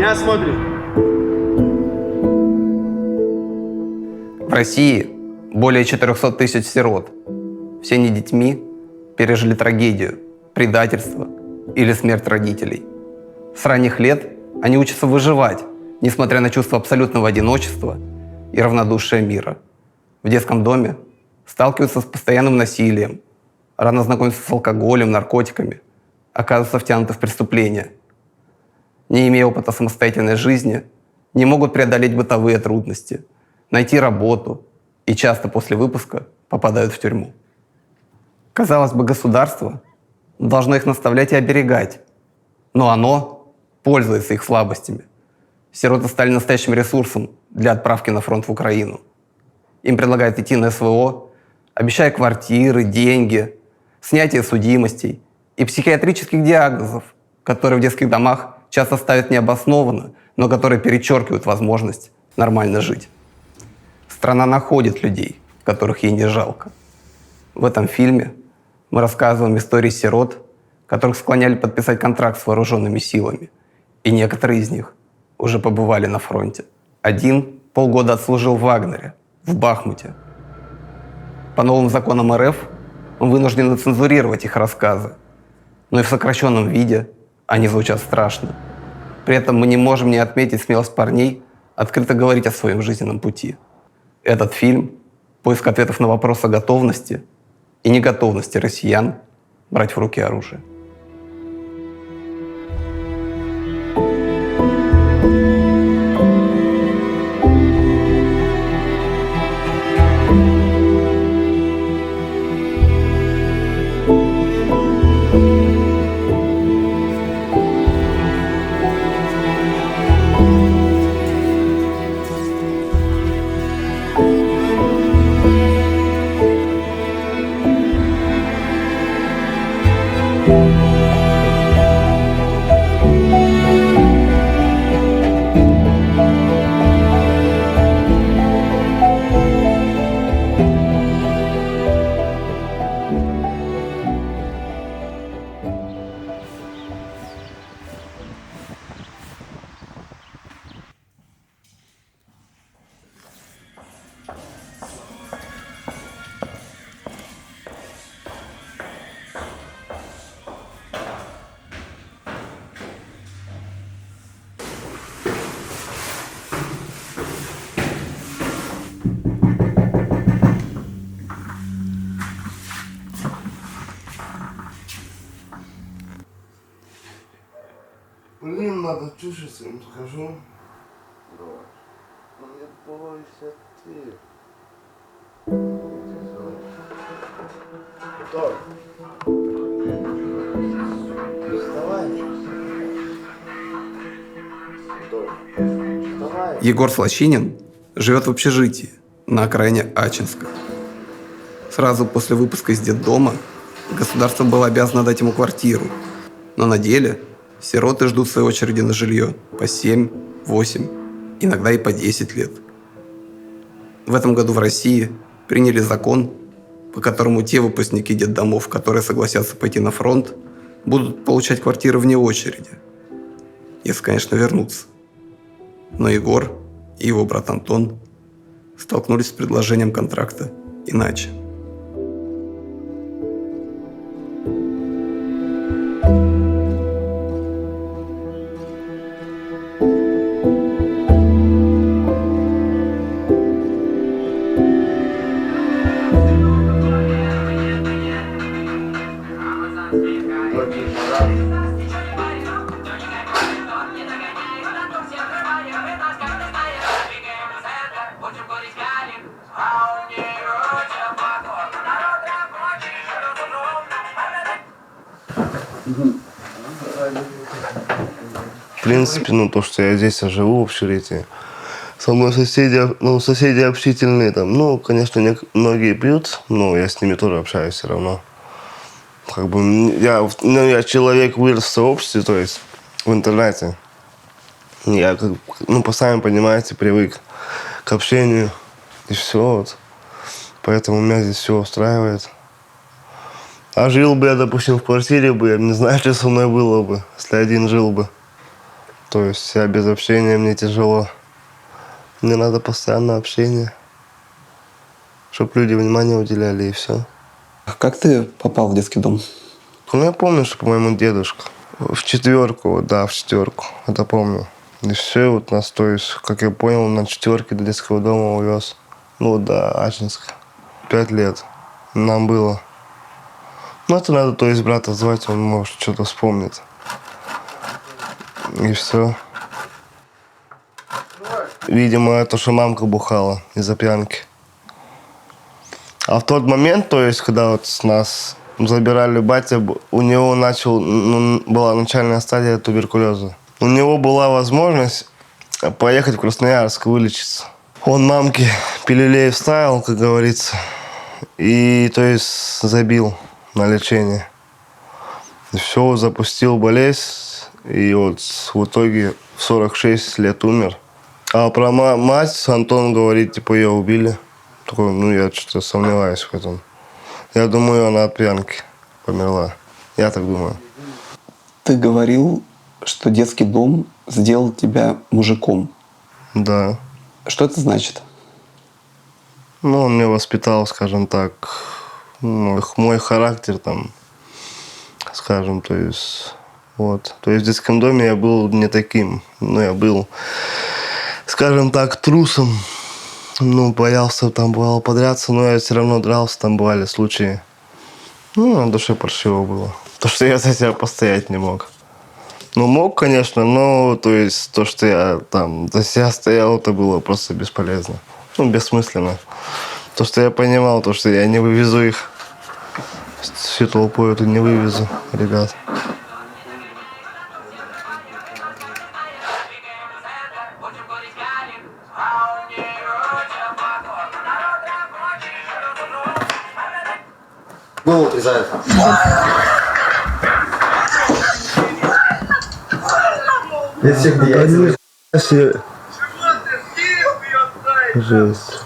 Меня смотрит. В России более 400 тысяч сирот. Все они детьми пережили трагедию, предательство или смерть родителей. С ранних лет они учатся выживать, несмотря на чувство абсолютного одиночества и равнодушия мира. В детском доме сталкиваются с постоянным насилием, рано знакомятся с алкоголем, наркотиками, оказываются втянуты в преступления. Не имея опыта самостоятельной жизни, не могут преодолеть бытовые трудности, найти работу и часто после выпуска попадают в тюрьму. Казалось бы, государство должно их наставлять и оберегать, но оно пользуется их слабостями. Сироты стали настоящим ресурсом для отправки на фронт в Украину. Им предлагают идти на СВО, обещая квартиры, деньги, снятие судимостей и психиатрических диагнозов, которые в детских домах часто ставят необоснованно, но которые перечеркивают возможность нормально жить. Страна находит людей, которых ей не жалко. В этом фильме мы рассказываем истории сирот, которых склоняли подписать контракт с вооруженными силами. И некоторые из них уже побывали на фронте. Один полгода отслужил в Вагнере, в Бахмуте. По новым законам РФ он вынужден цензурировать их рассказы. Но и в сокращенном виде они звучат страшно. При этом мы не можем не отметить смелость парней открыто говорить о своем жизненном пути. Этот фильм – поиск ответов на вопрос о готовности и неготовности россиян брать в руки оружие. Блин, надо чушиться, им скажу. Давай. Ну не бойся ты. Стой. Вставай. Стой. Вставай. Егор Слащинин живет в общежитии на окраине Ачинска. Сразу после выпуска из детдома государство было обязано дать ему квартиру, но на деле сироты ждут в своей очереди на жилье по 7, 8, иногда и по 10 лет. В этом году в России приняли закон, по которому те выпускники детдомов, которые согласятся пойти на фронт, будут получать квартиры вне очереди. Если, конечно, вернутся. Но Егор и его брат Антон столкнулись с предложением контракта иначе. В принципе, ну то, что я здесь живу в общежитии, со мной соседи общительные там, ну, конечно, многие пьют, но я с ними тоже общаюсь все равно. Как бы я человек вырос в сообществе, то есть в интернете. Я, сами понимаете, привык к общению и все. Вот. Поэтому меня здесь все устраивает. А жил бы я, допустим, в квартире бы, я не знаю, что со мной было бы, если один жил бы. То есть я без общения, мне тяжело. Мне надо постоянное общение, чтобы люди внимание уделяли, и все. Как ты попал в детский дом? Ну, я помню, что, по-моему, дедушка. В четверку, вот, да, в четверку. Это помню. И все, вот нас, то есть, как я понял, на четверке до детского дома увез. Ну, вот до Ачинска. 5 лет нам было. Ну, это надо, то есть, брата звать, он, может, что-то вспомнит. И все. Видимо, это, что мамка бухала из-за пьянки. А в тот момент, то есть, когда вот с нас забирали батя, у него была начальная стадия туберкулеза. У него была возможность поехать в Красноярск вылечиться. Он мамке пилюлей вставил, как говорится, и, то есть, забил на лечение. И все, запустил болезнь, и вот в итоге в 46 лет умер. А про мать Антон говорит, типа, ее убили. Такой, ну, я что-то сомневаюсь в этом. Я думаю, она от пьянки померла. Я так думаю. Ты говорил, что детский дом сделал тебя мужиком. Да. Что это значит? Ну, он меня воспитал, скажем так, мой характер там, скажем, то есть, вот. То есть в детском доме я был не таким. Ну, я был, скажем так, трусом. Ну, боялся, там бывало подряться, но я все равно дрался, там бывали случаи. Ну, на душе паршиво было. То, что я за себя постоять не мог. Ну, мог, конечно, но, то есть, то, что я там за себя стоял, это было просто бесполезно. Ну, бессмысленно. То, что я понимал, то, что я не вывезу их. Всю толпу эту не вывезу, ребят. Голову отрезают. Это всех деятелей. Жесть.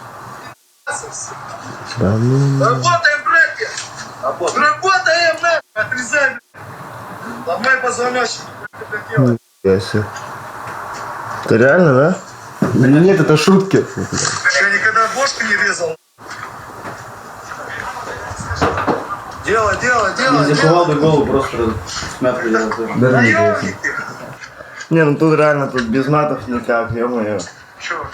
Да ну. Работаем, братья! Работаем, нахуй! Отрезаем! Ломай позвоночник. Ясно. Это реально, да? Да нет, это шутки. Я никогда бошку не резал. Дело. Кувалду голову просто смятку делать. Да ёбник ты. Не, ну тут реально, тут без матов никак, ё-моё. Чё?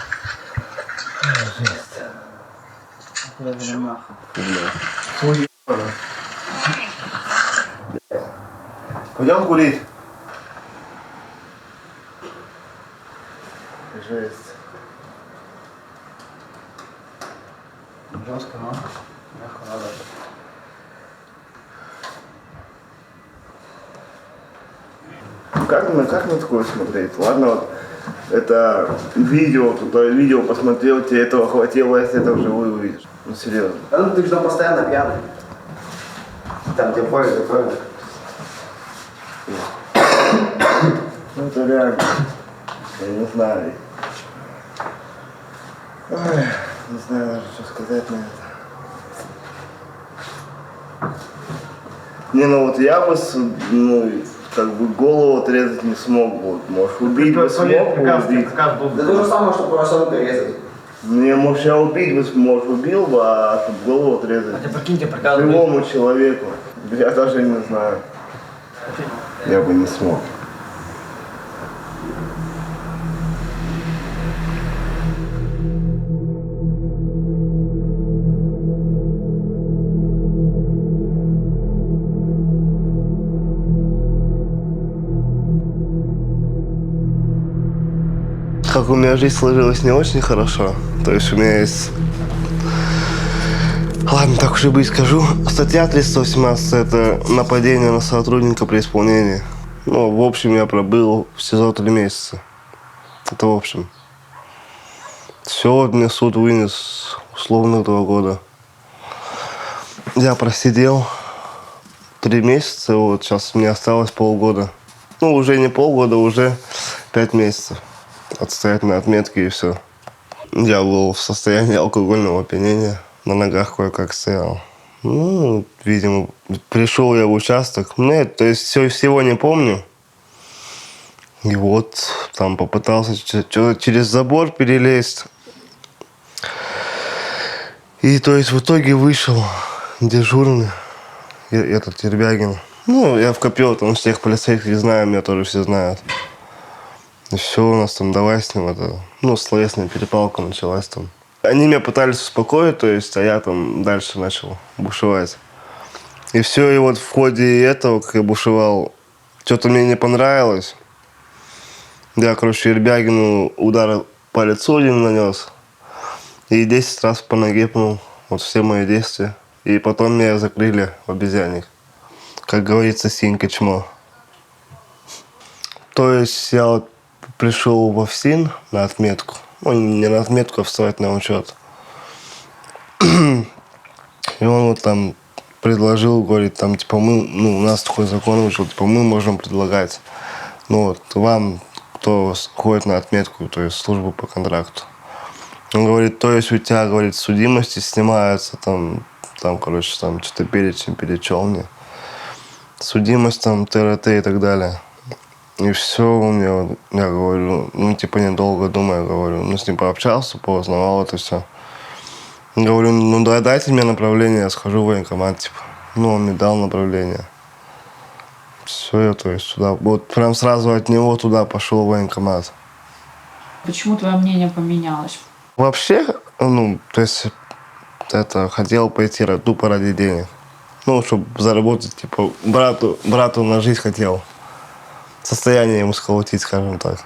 Пойдем курить. Жесть. Жестко, но мягко надо. Как на такое смотреть? Ладно, вот это видео, видео посмотрел, тебе этого хватило, если это вживую увидишь. Ну серьезно. Да ну ты же там постоянно пьяный. Там тебе поезд закроют. Ну это реально. Я не знаю. Ой, не знаю даже, что сказать на это. Не, ну вот я бы, ну, как бы голову отрезать не смог бы. Вот, может, убить бы смог, убить. Да то же самое, что просто перерезать. Не, может, я убить бы, может, убил бы, а чтобы голову отрезать Прикиньте, прикалывай. живому человеку. Я даже не знаю. Я бы не смог. Как у меня жизнь сложилась не очень хорошо. То есть у меня есть... Ладно, так уж и быть скажу. Статья 318 – это нападение на сотрудника при исполнении. Ну, в общем, я пробыл в СИЗО 3 месяца. Это в общем. Все, вот мне суд вынес условно 2 года. Я просидел 3 месяца, вот сейчас мне осталось полгода. Ну, уже не полгода, уже 5 месяцев. Отстоять на отметке и все. Я был в состоянии алкогольного опьянения. На ногах кое-как стоял. Ну, видимо, пришел я в участок. Нет, то есть всего не помню. И вот там попытался что-то через забор перелезть. И то есть в итоге вышел дежурный, этот Тербягин. Ну, я в Копье, там всех полицейских знаю, меня тоже все знают. И все, у нас там давай с ним это, ну, словесная перепалка началась там. Они меня пытались успокоить, то есть, а я там дальше начал бушевать. И все, и вот в ходе этого, как я бушевал, что-то мне не понравилось. Я, короче, Ербягину удар по лицу один нанес. И 10 раз по ноге пнул. Вот все мои действия. И потом меня закрыли в обезьянник. Как говорится, синька чмо. То есть я вот пришел в ФСИН на отметку. Ну, не на отметку, а вставать на учет. И он вот там предложил, говорит, там, типа, мы, ну, у нас такой закон вышел, типа, мы можем предлагать, ну, вот, вам, кто ходит на отметку, то есть службу по контракту. Он говорит, то есть у тебя, говорит, судимости снимаются, там, короче, там, что-то перечень перечел мне. Судимость, там, ТРТ и так далее. И все, он мне, вот, я говорю, ну, типа, недолго думаю, говорю, ну, с ним пообщался, поузнавал это все. Говорю, ну, дайте мне направление, я схожу в военкомат, типа. Ну, он мне дал направление. Все, я, то есть, туда, вот прям сразу от него туда пошел в военкомат. Почему твое мнение поменялось? Вообще, ну, то есть, это, хотел пойти тупо ради денег. Ну, чтобы заработать, типа, брату на жизнь хотел. Состояние ему сколотить, скажем так.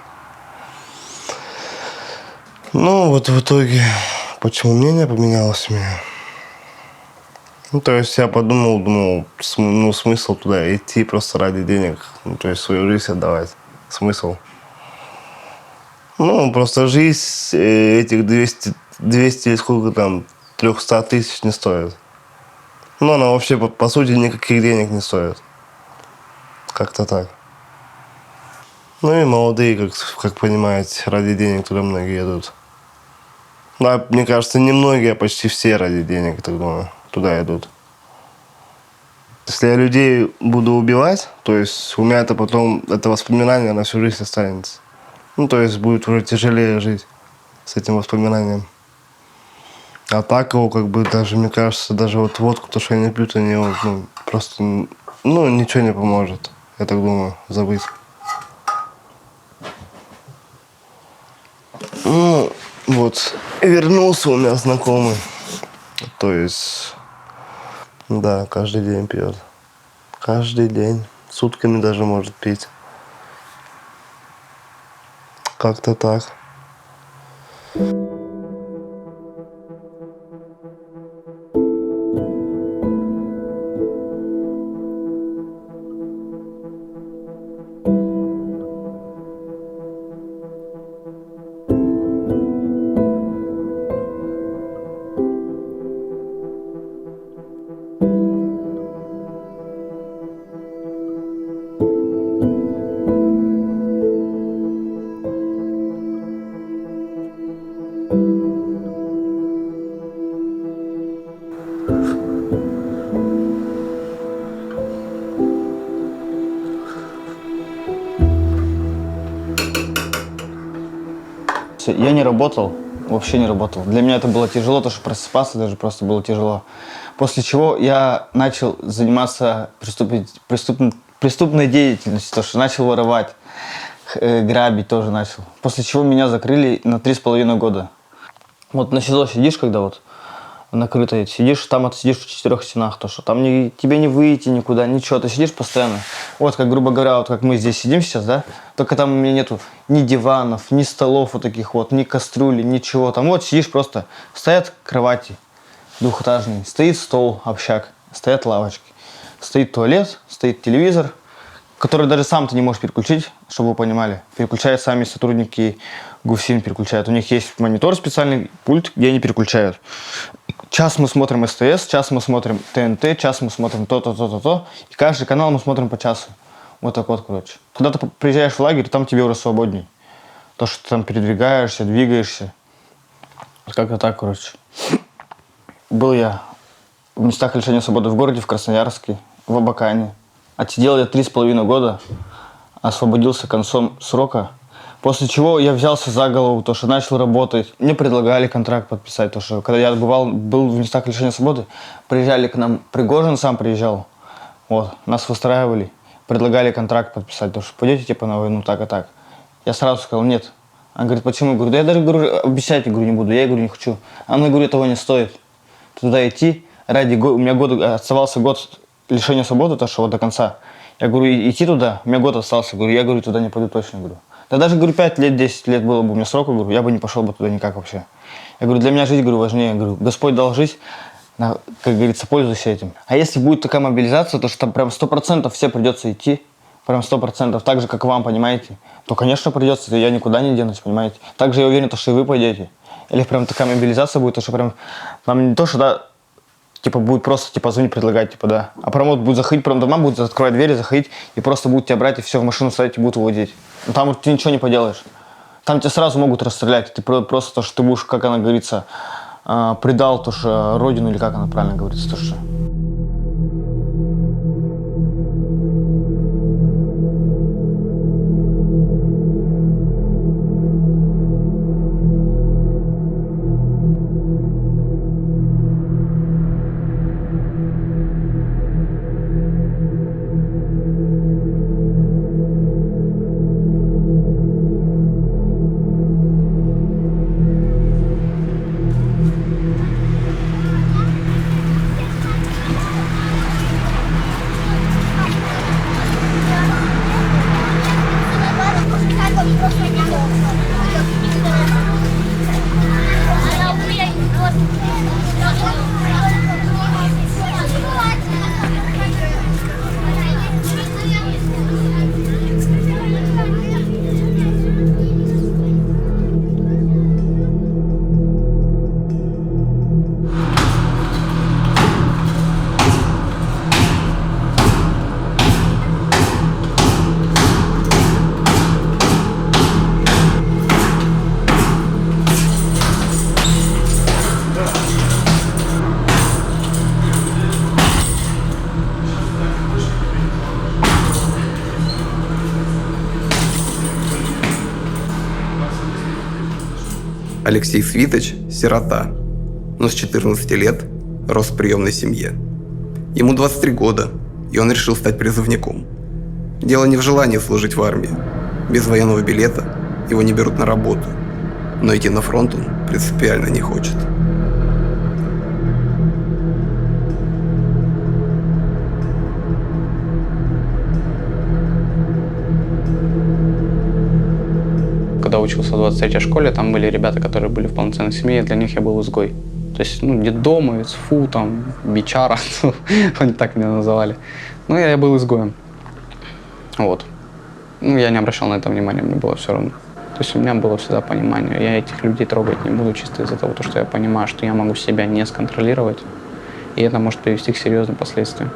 Ну, вот в итоге, почему мнение поменялось у меня? Ну, то есть я подумал, ну, смысл туда идти просто ради денег, ну, то есть свою жизнь отдавать. Смысл. Ну, просто жизнь этих 200 или сколько там, 300 тысяч не стоит. Ну, она вообще, по сути, никаких денег не стоит. Как-то так. Ну и молодые, как понимаете, ради денег туда многие идут. Да, мне кажется, не многие, а почти все ради денег, я так думаю, туда идут. Если я людей буду убивать, то есть у меня это потом, это воспоминание на всю жизнь останется. Ну, то есть будет уже тяжелее жить с этим воспоминанием. А так его, как бы, даже, мне кажется, даже вот водку, то, что я не пью, то не, ну, просто, ну, ничего не поможет, я так думаю, забыть. Ну, вот, вернулся у меня знакомый. То есть, да, каждый день пьет. Каждый день. Сутками даже может пить. Как-то так. Я не работал, вообще не работал. Для меня это было тяжело, то, что просыпаться даже просто было тяжело. После чего я начал заниматься преступной деятельностью, то, что начал воровать, грабить тоже начал. После чего меня закрыли на 3,5 года. Вот на СИЗО сидишь, когда вот накрыто сидишь, там отсидишь в 4 стенах, то, что там тебе не выйти никуда, ничего, ты сидишь постоянно. Вот, как, грубо говоря, вот как мы здесь сидим сейчас, да, только там у меня нету ни диванов, ни столов вот таких вот, ни кастрюли, ничего. Там вот сидишь просто, стоят кровати двухэтажные, стоит стол, общак, стоят лавочки, стоит туалет, стоит телевизор, который даже сам ты не можешь переключить, чтобы вы понимали. Переключают сами сотрудники ГУФСИН, переключают. У них есть монитор специальный, пульт, где они переключают. Час мы смотрим СТС, час мы смотрим ТНТ, час мы смотрим то. И каждый канал мы смотрим по часу. Вот так вот, короче. Когда ты приезжаешь в лагерь, там тебе уже свободней. То, что ты там передвигаешься, двигаешься. Как-то так, короче. Был я в местах лишения свободы в городе, в Красноярске, в Абакане. Отсидел я 3,5 года. освободился концом срока. После чего я взялся за голову, то, что начал работать. Мне предлагали контракт подписать, то, что когда я был в местах лишения свободы, приезжали к нам, Пригожин сам приезжал, вот, нас выстраивали, предлагали контракт подписать, то, что пойдете типа на войну так и так. Я сразу сказал нет. Он говорит, почему? Я говорю, да я даже, говорю, обещать, говорю, не буду, я, говорю, не хочу. А мне, говорю, того не стоит. Туда идти, у меня оставался год лишения свободы, то, что вот до конца. Я говорю, идти туда, у меня год остался, говорю, я, говорю, туда не пойду точно, говорю. Да даже, говорю, 5 лет, 10 лет было бы у меня срока, говорю, я бы не пошел бы туда никак вообще. Я говорю, для меня жизнь, говорю, важнее. Я говорю, Господь дал жизнь, как говорится, пользуйся этим. А если будет такая мобилизация, то что там прям 100% все придется идти, прям 100%, так же, как вам, понимаете, то, конечно, придется, я никуда не денусь, понимаете. Также я уверен, что и вы пойдете. Или прям такая мобилизация будет, то что прям, нам не то, что, да, типа, будет просто, типа, звонить, предлагать, типа, да. А прям вот будет заходить, прям дома будут открывать двери, заходить, и просто будут тебя брать, и все, в машину ставить, и будут уводить. Ну, там ты ничего не поделаешь. Там тебя сразу могут расстрелять. Ты просто то, что ты будешь, как она говорится, предал то, что родину, или как она правильно говорится, то, что... Алексей Свиточ – сирота, но с 14 лет рос в приемной семье. Ему 23 года, и он решил стать призывником. Дело не в желании служить в армии. Без военного билета его не берут на работу, но идти на фронт он принципиально не хочет. Когда учился в 23-й школе, там были ребята, которые были в полноценной семье, и для них я был изгой. То есть, детдомовец, там, бичара, они так меня называли. Ну, я был изгоем. Вот. Я не обращал на это внимания, мне было все равно. То есть у меня было всегда понимание, я этих людей трогать не буду чисто из-за того, что я понимаю, что я могу себя не сконтролировать, и это может привести к серьезным последствиям.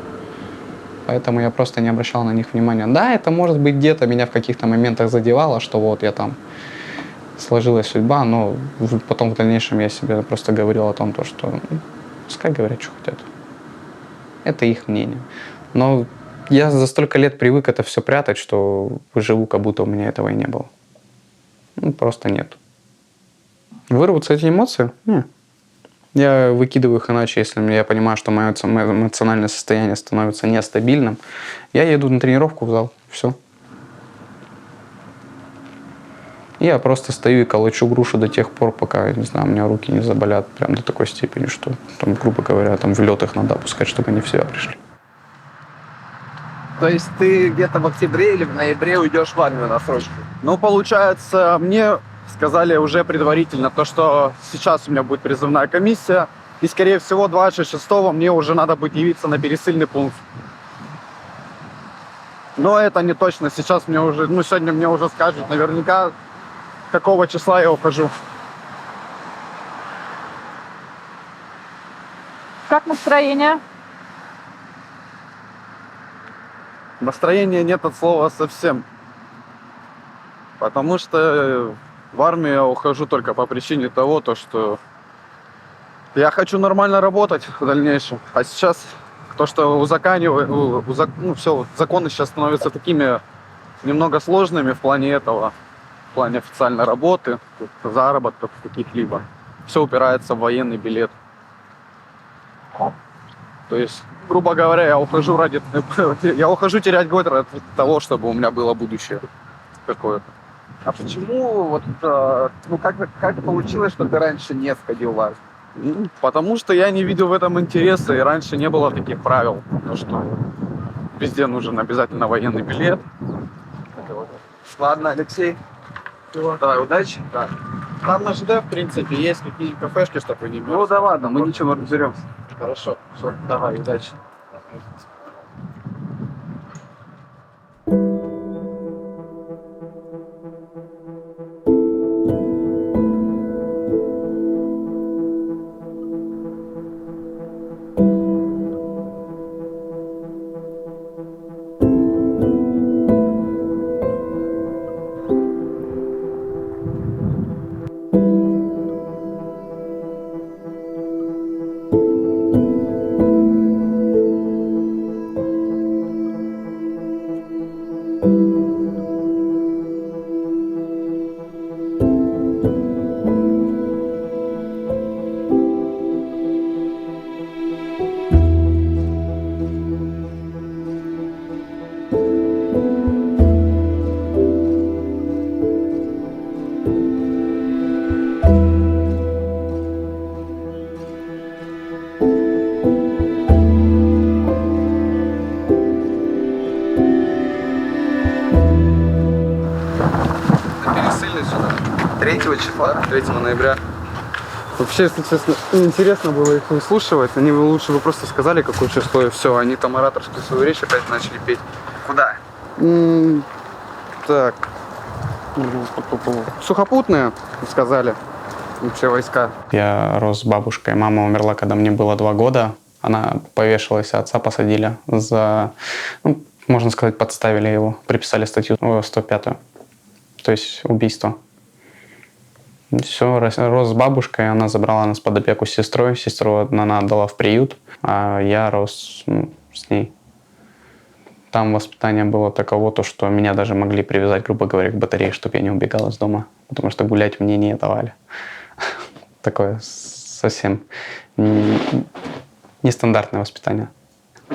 Поэтому я просто не обращал на них внимания. Да, это может быть где-то меня в каких-то моментах задевало, что вот я там сложилась судьба, но потом в дальнейшем я себе просто говорил о том, что пускай говорят, что хотят. Это их мнение. Но я за столько лет привык это все прятать, что живу, как будто у меня этого и не было. Просто нет. Вырвутся эти эмоции? Нет. Я выкидываю их иначе, если я понимаю, что мое эмоциональное состояние становится нестабильным. Я еду на тренировку в зал. Все. Я просто стою и колочу грушу до тех пор, пока, не знаю, у меня руки не заболят прям до такой степени, что, там, грубо говоря, там в лед их надо опускать, чтобы они в себя пришли. То есть ты где-то в октябре или в ноябре уйдешь в армию на срочку? Ну, получается, мне сказали уже предварительно то, что сейчас у меня будет призывная комиссия, и, скорее всего, 26-го мне уже надо будет явиться на пересыльный пункт. Но это не точно. Сейчас мне уже, сегодня мне уже скажут наверняка, какого числа я ухожу. Как настроение? Настроения нет от слова совсем. Потому что в армию я ухожу только по причине того, что я хочу нормально работать в дальнейшем. А сейчас то, что узаконивают, все, законы сейчас становятся такими немного сложными в плане этого, в плане официальной работы, заработков каких-либо. Все упирается в военный билет. То есть, грубо говоря, я ухожу терять год ради того, чтобы у меня было будущее какое-то. А почему вот, как получилось, что ты раньше не сходил в армию? Потому что я не видел в этом интереса, и раньше не было таких правил, что везде нужен обязательно военный билет. Ладно, Алексей, давай, удачи. Да. Там на ЖД, в принципе, есть какие-нибудь кафешки, чтобы вы не мерзли. Ну да ладно, мы ничего разберемся. Хорошо. Все, давай, удачи. Пересыльный сюда. 3 числа, 3 ноября. Вообще, если честно, интересно было их выслушивать. Они бы лучше бы просто сказали, какое число, и все. Они там ораторскую свою речь опять начали петь. Куда? Так. Сухопутные, сказали. Вообще войска. Я рос с бабушкой. Мама умерла, когда мне было 2 года. Она повешалась, отца посадили за... Ну, можно сказать, подставили его. Приписали статью 105. То есть убийство. Все, рос с бабушкой. Она забрала нас под опеку с сестрой. Сестру она отдала в приют, а я рос с ней. Там воспитание было таково, то, что меня даже могли привязать, грубо говоря, к батарее, чтобы я не убегал из дома. Потому что гулять мне не давали. Такое совсем нестандартное воспитание.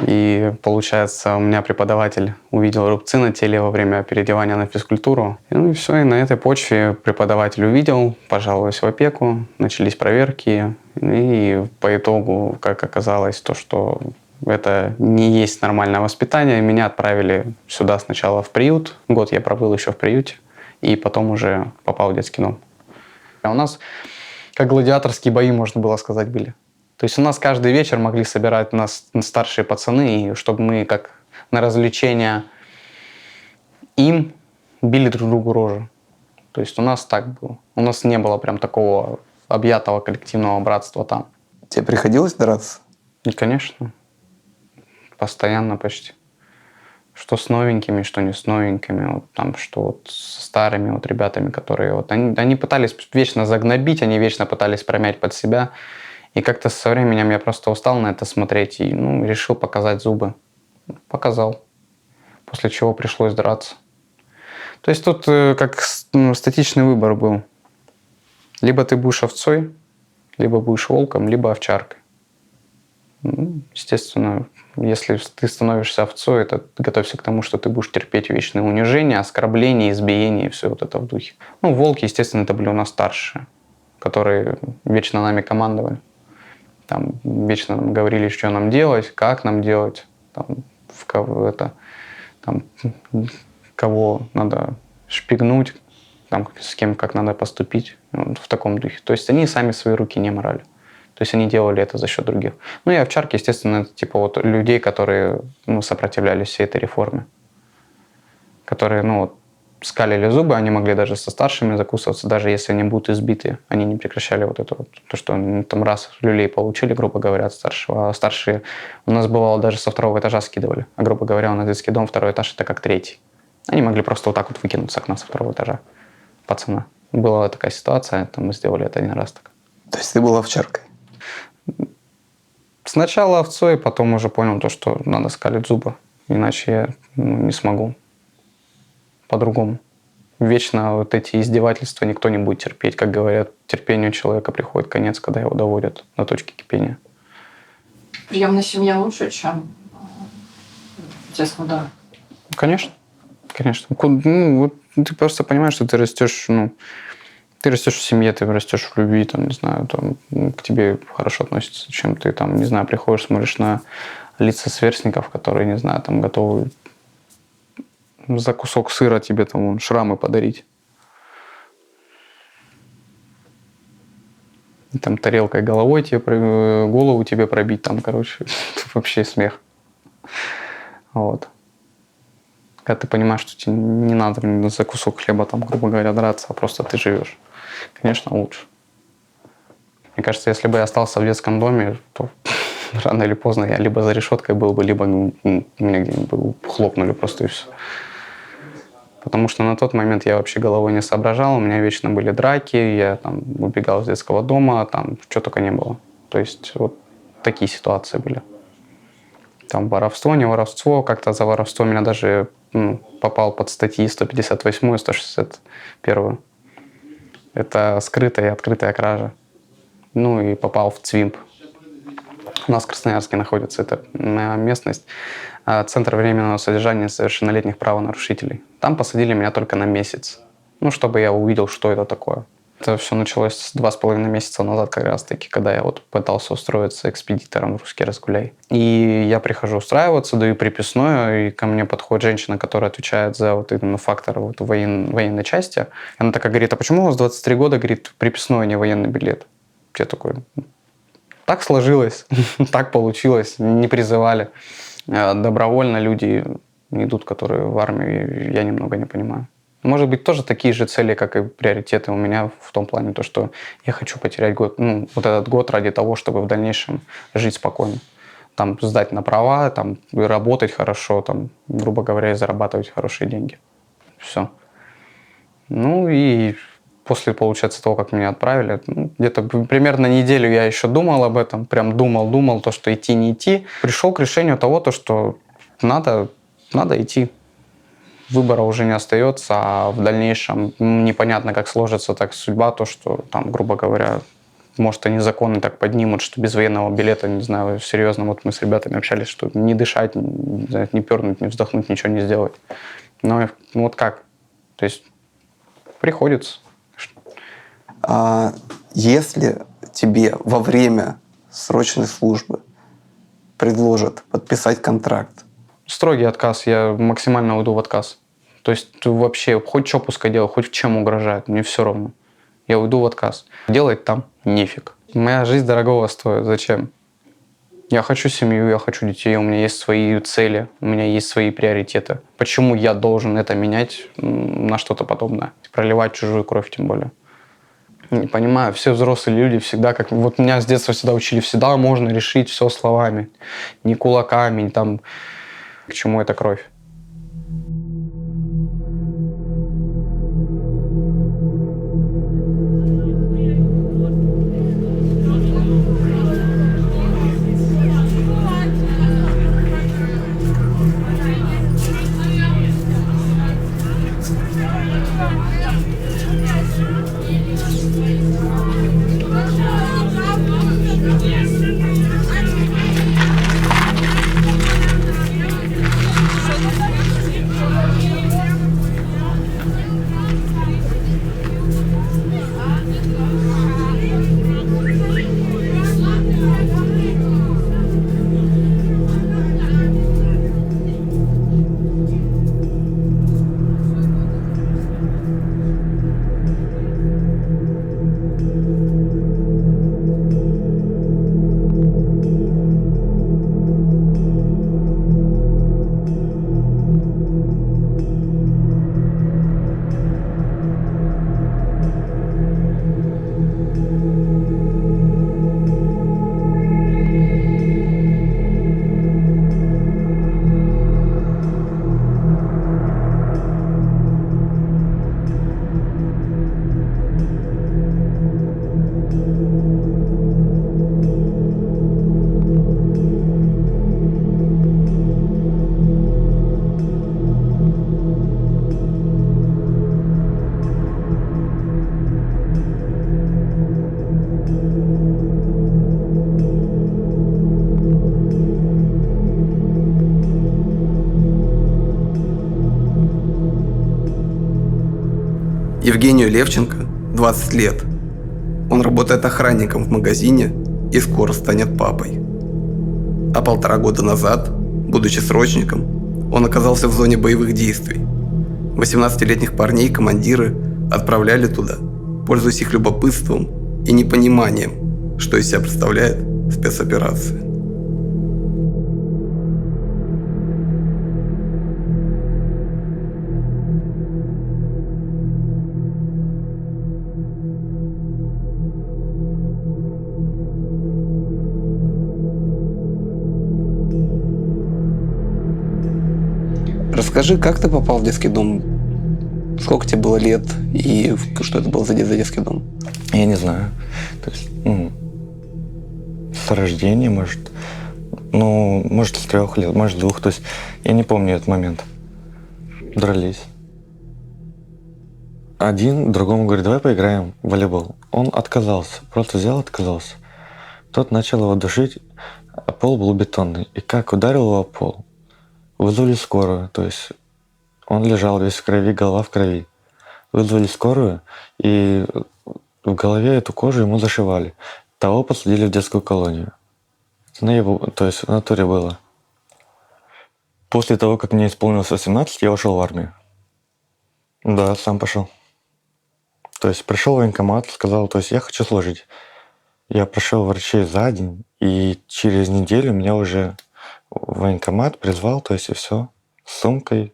И получается, у меня преподаватель увидел рубцы на теле во время переодевания на физкультуру. Ну и все, и на этой почве преподаватель увидел, пожаловался в опеку, начались проверки. И по итогу, как оказалось, то, что это не есть нормальное воспитание, меня отправили сюда сначала в приют. Год я пробыл еще в приюте, и потом уже попал в детский дом. А у нас как гладиаторские бои, можно было сказать, были. То есть у нас каждый вечер могли собирать нас старшие пацаны, и чтобы мы как на развлечения им били друг другу рожи. То есть у нас так было. У нас не было прям такого объятого коллективного братства там. Тебе приходилось драться? И, конечно, постоянно почти. Что с новенькими, что не с новенькими. Вот там, что вот со старыми вот ребятами, которые... Вот, они пытались вечно загнобить, они вечно пытались промять под себя. И как-то со временем я просто устал на это смотреть и решил показать зубы. Показал. После чего пришлось драться. То есть тут как статичный выбор был. Либо ты будешь овцой, либо будешь волком, либо овчаркой. Естественно, если ты становишься овцой, это готовься к тому, что ты будешь терпеть вечные унижения, оскорбления, избиения и все вот это в духе. Волки, естественно, это были у нас старшие, которые вечно нами командовали. Там вечно нам говорили, что нам делать, как нам делать, кого надо шпигнуть, с кем как надо поступить, в таком духе. То есть они сами свои руки не морали. То есть они делали это за счет других. И овчарки, естественно, это типа вот людей, которые сопротивлялись всей этой реформе. Которые скалили зубы, они могли даже со старшими закусываться, даже если они будут избиты. Они не прекращали вот это вот, то, что там раз люлей получили, грубо говоря, от старшего. А старшие у нас бывало даже со 2-го этажа скидывали. А грубо говоря, у нас детский дом, 2-й этаж это как 3-й. Они могли просто вот так вот выкинуть с окна со 2-го этажа пацана. Была такая ситуация, мы сделали это 1 раз так. То есть ты был овчаркой? Сначала овцой, потом уже понял то, что надо скалить зубы, иначе я не смогу. по-другому. Вечно вот эти издевательства никто не будет терпеть. Как говорят, терпению человека приходит конец, когда его доводят до точки кипения. Приемная семья лучше, чем детский удар. Конечно, конечно. Ну, вот ты просто понимаешь, что ты растешь, ты растешь в семье, ты растешь в любви, там, не знаю, там, к тебе хорошо относятся, чем ты там, не знаю, приходишь, смотришь на лица сверстников, которые, не знаю, там готовы за кусок сыра тебе там шрамы подарить. И там тарелкой головой голову тебе пробить, там, короче, вообще смех. Вот. Когда ты понимаешь, что тебе не надо за кусок хлеба, там, грубо говоря, драться, а просто ты живешь. Конечно, лучше. Мне кажется, если бы я остался в детском доме, то рано или поздно я либо за решеткой был бы, либо меня где-нибудь бы хлопнули просто и все. Потому что на тот момент я вообще головой не соображал, у меня вечно были драки, я там убегал из детского дома, там что только не было. То есть вот такие ситуации были. Там воровство, не воровство, как-то за воровство меня даже попал под статьи 158 и 161. Это скрытая и открытая кража. Ну и попал в ЦВИМП. У нас в Красноярске находится эта местность, Центр временного содержания несовершеннолетних правонарушителей. Там посадили меня только на месяц, чтобы я увидел, что это такое. Это все началось 2,5 месяца назад как раз-таки, когда я вот пытался устроиться экспедитором в «Русский Разгуляй». И я прихожу устраиваться, даю приписную, и ко мне подходит женщина, которая отвечает за вот именно фактор вот военной части. И она такая говорит: а почему у вас 23 года, говорит, приписной, а не военный билет? Я такой: так сложилось, так получилось, не призывали. Добровольно люди идут, которые в армию, я немного не понимаю. Может быть, тоже такие же цели, как и приоритеты у меня в том плане, то, что я хочу потерять год, вот этот год ради того, чтобы в дальнейшем жить спокойно. Там сдать на права, там работать хорошо, там, грубо говоря, и зарабатывать хорошие деньги. Все. Ну и после, получается, того, как меня отправили, где-то примерно неделю я еще думал об этом, прям думал, то, что идти, не идти. Пришел к решению того, то, что надо идти. Выбора уже не остается, а в дальнейшем непонятно, как сложится так судьба, то, что там, грубо говоря, может, они законы так поднимут, что без военного билета, не знаю, серьезно, вот мы с ребятами общались, что не дышать, не пернуть, не вздохнуть, ничего не сделать. Но вот как? То есть приходится. А если тебе во время срочной службы предложат подписать контракт? Строгий отказ, я максимально уйду в отказ. То есть вообще хоть что пускай делать, хоть чем угрожает, мне все равно. Я уйду в отказ. Делать там нефиг. Моя жизнь дорогого стоит, зачем? Я хочу семью, я хочу детей, у меня есть свои цели, у меня есть свои приоритеты. Почему я должен это менять на что-то подобное? Проливать чужую кровь тем более. Не понимаю, все взрослые люди всегда, как вот меня с детства всегда учили, всегда можно решить все словами, не кулаками, не там, к чему эта кровь. Евгению Левченко 20 лет. Он работает охранником в магазине и скоро станет папой. А 1,5 года назад, будучи срочником, он оказался в зоне боевых действий. 18-летних парней командиры отправляли туда, пользуясь их любопытством и непониманием, что из себя представляет спецоперация. Расскажи, как ты попал в детский дом? Сколько тебе было лет и что это был за детский дом? Я не знаю. То есть, с рождения, может, может, с 3 лет, может, с 2. То есть я не помню этот момент. Дрались. Один другому говорит, давай поиграем в волейбол. Он отказался, просто взял, отказался. Тот начал его душить, а пол был бетонный. И как ударил его о пол, вызвали скорую. То есть он лежал весь в крови, голова в крови. Вызвали скорую, и в голове эту кожу ему зашивали. Того посадили в детскую колонию. То есть в натуре было. После того, как мне исполнилось 18, я ушел в армию. Да, сам пошел. То есть пришел в военкомат, сказал, то есть я хочу служить. Я прошел врачей за день, и через неделю меня уже в военкомат призвал, то есть и все, с сумкой.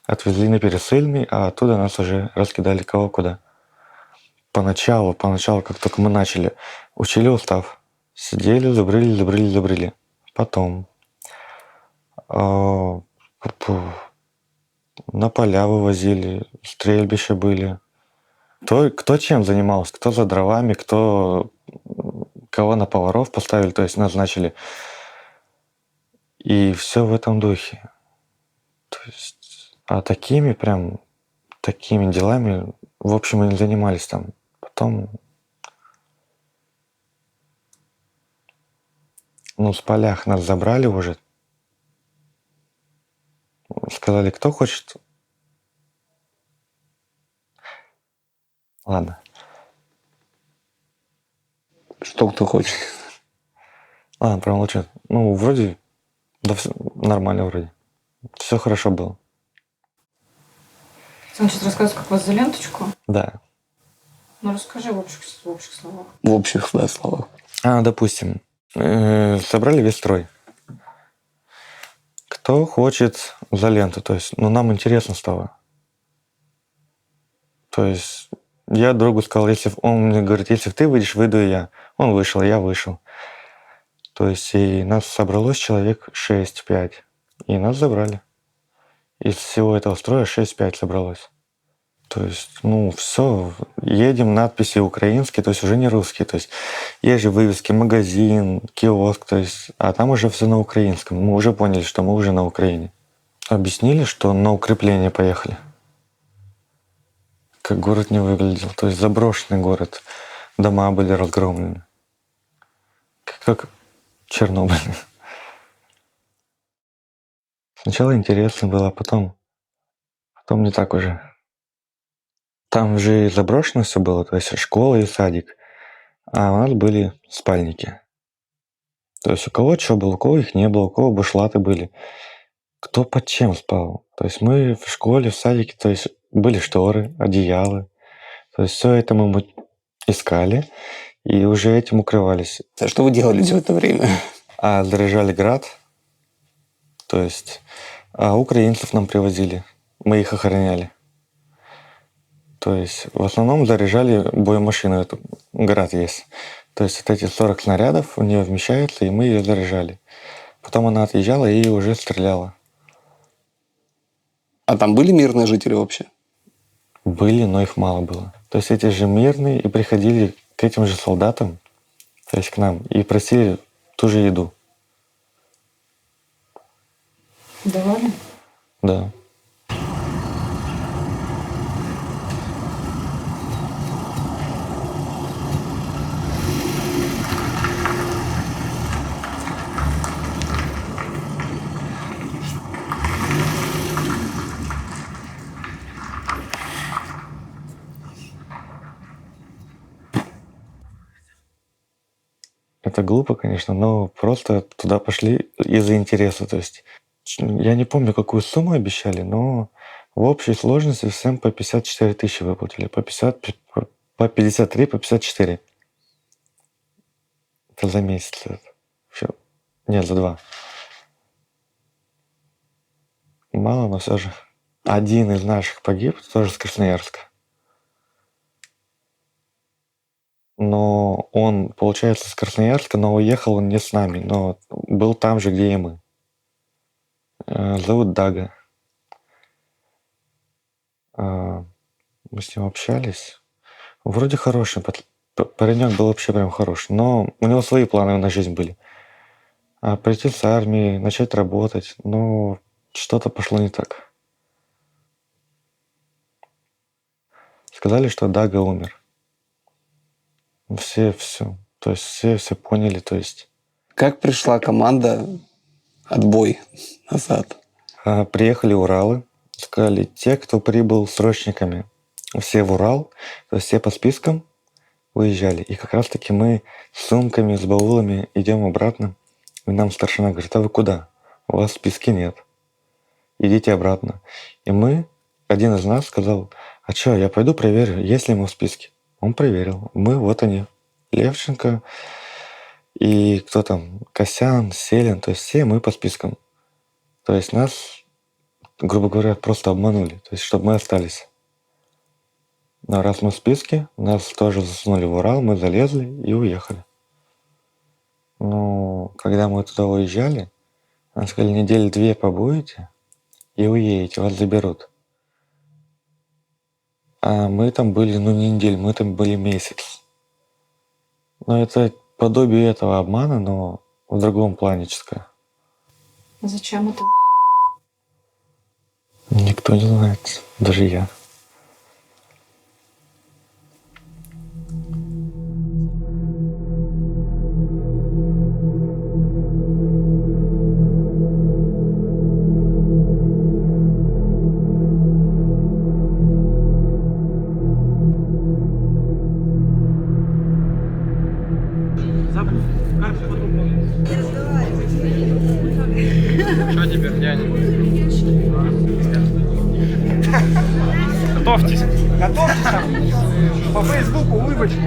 Отвезли на Пересыльный, а оттуда нас уже раскидали кого куда. Поначалу, как только мы начали, учили устав. Сидели, зубрили. Потом на поля вывозили, стрельбища были. Кто чем занимался, кто за дровами, кого на поваров поставили, то есть назначили. И все в этом духе. То есть, а такими делами, в общем, мы не занимались там. Потом, с полях нас забрали уже. Сказали, кто хочет. Ладно. Что кто хочет? Ладно, промолчу. Вроде, да, все нормально вроде. Все хорошо было. Ты сейчас рассказывать, как вас за ленточку? Да. Расскажи в общих словах. В общих словах. Допустим, собрали весь строй. Кто хочет за ленту, то есть, нам интересно стало. То есть, я другу сказал, он мне говорит, если ты выйдешь, выйду и я. Он вышел, я вышел. То есть, и нас собралось человек 6-5. И нас забрали. Из всего этого строя 6-5 собралось. То есть, все, едем, надписи украинские, то есть уже не русские. То есть есть же вывески, магазин, киоск, то есть, а там уже все на украинском. Мы уже поняли, что мы уже на Украине. Объяснили, что на укрепление поехали. Как город не выглядел. То есть заброшенный город. Дома были разгромлены. Как Чернобыль. Сначала интересно было, а потом не так уже. Там же заброшено все было, то есть школа и садик. А у нас были спальники. То есть у кого что было, у кого их не было, у кого бушлаты были. Кто под чем спал. То есть мы в школе, в садике, то есть были шторы, одеяла. То есть все это мы искали и уже этим укрывались. А что вы делали все это время? Заряжали град. То есть украинцев нам привозили. Мы их охраняли. То есть в основном заряжали боемашину, это град есть. То есть вот эти 40 снарядов в нее вмещаются, и мы ее заряжали. Потом она отъезжала и уже стреляла. А там были мирные жители вообще? Были, но их мало было. То есть эти же мирные и приходили к этим же солдатам, то есть к нам, и просили ту же еду. Давали? Да. это глупо, конечно, но просто туда пошли из-за интереса. То есть я не помню, какую сумму обещали, но в общей сложности всем по 54 тысячи выплатили. По 53, по 54. Это за месяц. Всё. Нет, за 2. Мало, но все же. Один из наших погиб, тоже с Красноярска. Но он, получается, с Красноярска, но уехал он не с нами, но был там же, где и мы. Зовут Дага. Мы с ним общались. Вроде хороший. Паренек был вообще прям хороший. Но у него свои планы на жизнь были. Прийти с армии, начать работать. Но что-то пошло не так. Сказали, что Дага умер. Все. То есть все поняли, то есть. Как пришла команда «Отбой» назад? Приехали Уралы, сказали, те, кто прибыл срочниками, все в Урал, то есть все по спискам выезжали. И как раз-таки мы с сумками, с баулами идем обратно. И нам старшина говорит, а вы куда? У вас в списке нет. Идите обратно. И один из нас сказал, а что, я пойду проверю, есть ли мы в списке. Он проверил. Мы, вот они. Левченко и кто там? Косян, Селин. То есть все мы по спискам. То есть нас, грубо говоря, просто обманули. То есть чтобы мы остались. Но раз мы в списке, нас тоже засунули в Урал, мы залезли и уехали. Но когда мы туда уезжали, нам сказали, 2 недели побудете и уедете, вас заберут. А мы там были, не неделю, мы там были месяц. Но это подобие этого обмана, но в другом плане чисто. Зачем это? Никто не знает, даже я. Что теперь, дядя? Готовьтесь. Готовьтесь там. По Фейсбуку улыбочку.